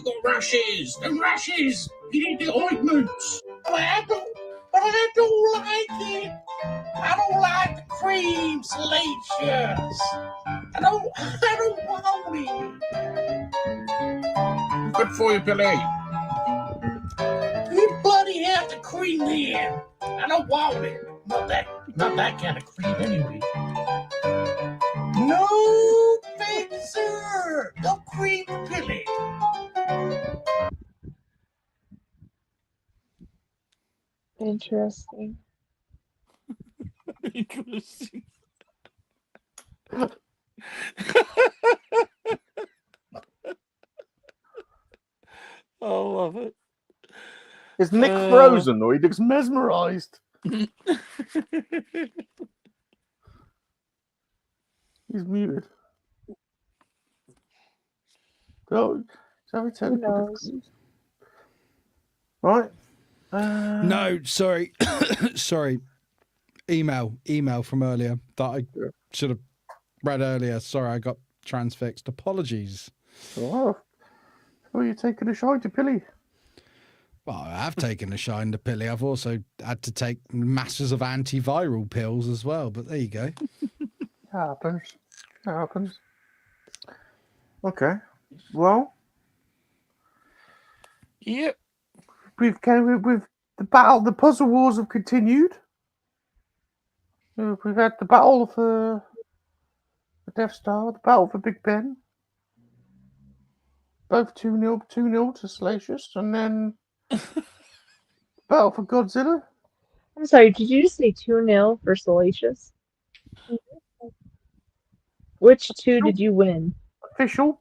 got rashes. Them rashes. You need the ointments. But I don't like it. I don't like the cream, Salacious. I don't want it. Good for you, Billy. You bloody have the cream here. I don't want it. Not that kind of cream anyway. No, thank you, sir. No cream for Billy. Interesting. Interesting. I love it. Is Nick frozen or he looks mesmerised? He's muted. Oh, shall we take Who knows? Right. No, sorry. Sorry. Email from earlier that I should have read earlier. Sorry, I got transfixed. Apologies. Oh, are you taking a shine to Billy? Well, I have taken a shine to Pilly. I've also had to take masses of antiviral pills as well, but there you go. Happens. Happens. Okay. Well, Yep. we've the battle. The puzzle wars have continued. We've had the battle for the Death Star, the battle for Big Ben. Both 2-0 to Salacious, and then battle for Godzilla. I'm sorry, did you just say 2-0 for Salacious? Which two did you win? Official.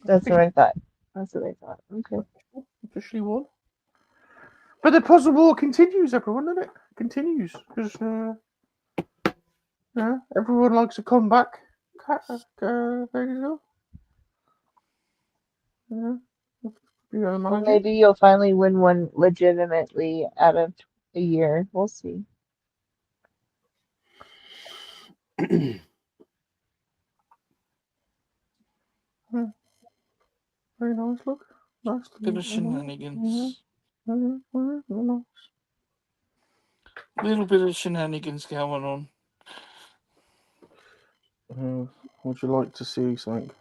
That's what I thought. Okay. Officially won. But the puzzle war continues, everyone, doesn't it? Continues because everyone likes a comeback. There you go. Well, maybe you'll finally win one legitimately out of a year. We'll see. Very nice look. Nice. Bit of shenanigans. Little bit of shenanigans going on. Would you like to see something?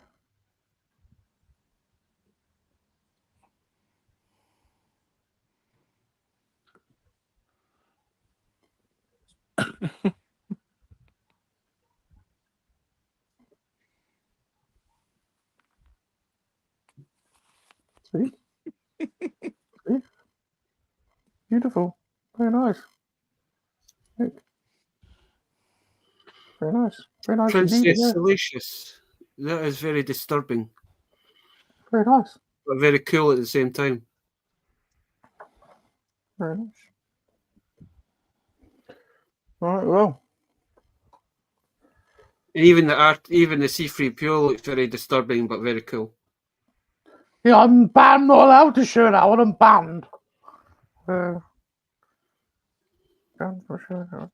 See? See? Beautiful. Very nice. Very nice. Very nice indeed. Princess Yeah. Salacious. That is very disturbing, Very nice. but very cool at the same time. Very nice. All right, well. And even the art, even the C-3PO looks very disturbing, but very cool. Yeah, I'm banned. Not allowed to show that one. I'm banned. Banned for showing that.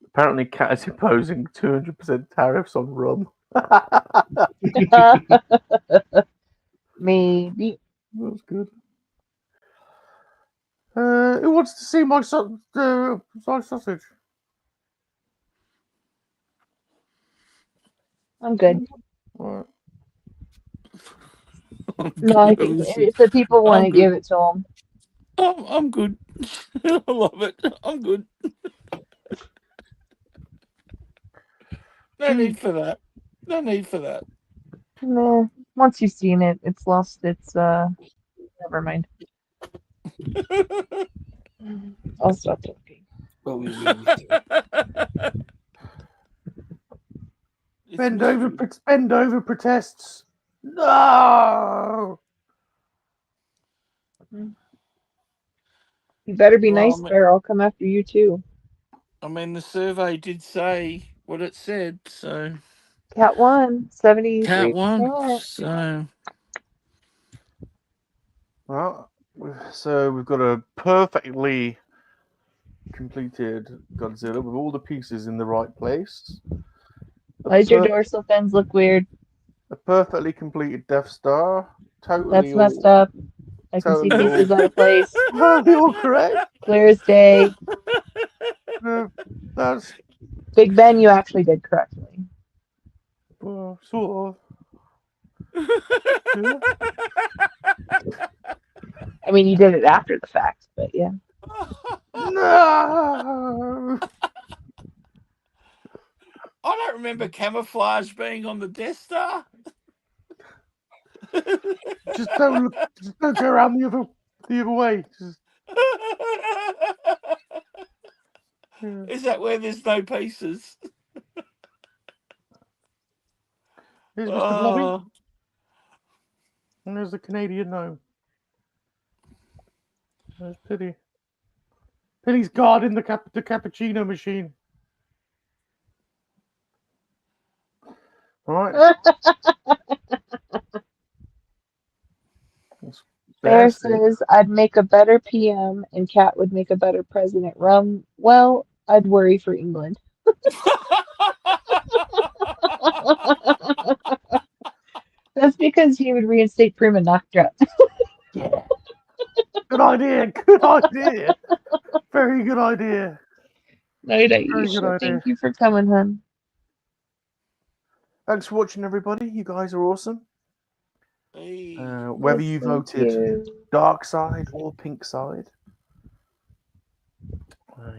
Apparently, Cat is imposing 200% tariffs on rum. Maybe. That's good. Who wants to see my sausage? I'm good. All right. No, I think if the people want to give it to them. I'm good. I love it. I'm good. No need for that. No need for that. Nah, once you've seen it, it's lost its, never mind. I'll stop talking. But we Bend over protests. No. You better be Well, nice there. I'll come after you too. I mean, the survey did say what it said, so Cat won, Cat 73%. won. So Well, so we've got a perfectly completed Godzilla with all the pieces in the right place. Why does your dorsal fins look weird? A perfectly completed Death Star. Totally That's messed all, up. I can see totally pieces all, out of place. totally all correct. Clear as day. That's Big Ben, you actually did correctly. sort of. Yeah. I mean, you did it after the fact, but yeah. No. I don't remember camouflage being on the Death Star. Just don't look. Just don't go around the other way. Just, yeah. Is that where there's no pieces? Here's Mr. Blobby, Oh, and there's the Canadian gnome. There's Pity. Pity's guarding the cappuccino machine. All right. Bear says, I'd make a better PM and Cat would make a better president. Rum, well, I'd worry for England. That's because he would reinstate Prima Noctra. Yeah. Good idea. Good idea. Very good idea. Night, Very good Aisha. idea. Thank you for coming, hun. Thanks for watching, everybody. You guys are awesome. hey. Whether Yes, you thank voted you. dark side or pink side,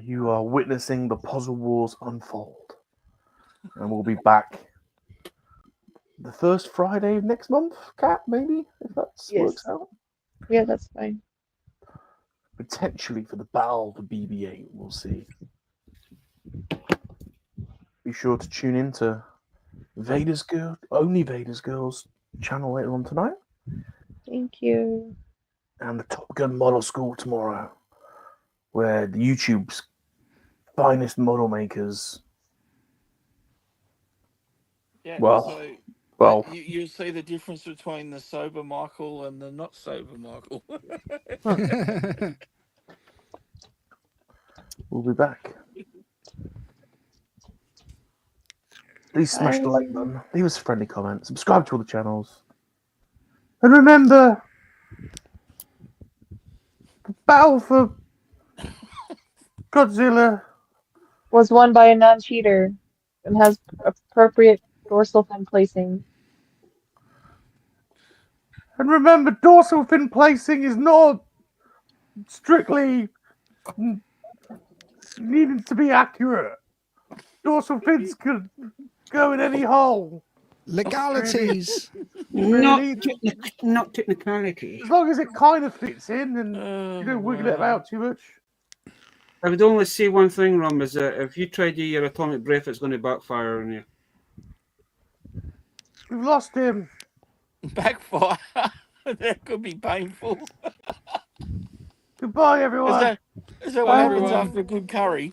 you are witnessing the puzzle wars unfold. And we'll be back the first Friday of next month, Cat, maybe, if that Yes. works out. Yeah, that's fine. Potentially for the battle for BB-8, we'll see. Be sure to tune in to Vaders Girl, only Vaders Girls channel later on tonight, Thank you. and the Top Gun Model School tomorrow, where the YouTube's finest model makers. Yeah, Well, so well, you see the difference between the sober Michael and the not sober Michael. we'll be back. Please smash the like button, leave us a friendly comment, subscribe to all the channels, and remember, the battle for Godzilla Was won by a non-cheater and has appropriate dorsal fin placing. And remember, dorsal fin placing is not strictly needed to be accurate. Dorsal fins could go in any hole. Legalities. Not technicality. As long as it kind of fits in and you don't wiggle it about too much. I would only say one thing, Rum, is that if you try to do your atomic breath, it's going to backfire on you. We've lost him. Backfire. That could be painful. Goodbye, everyone. Is that what Bye, happens everyone. after a good curry?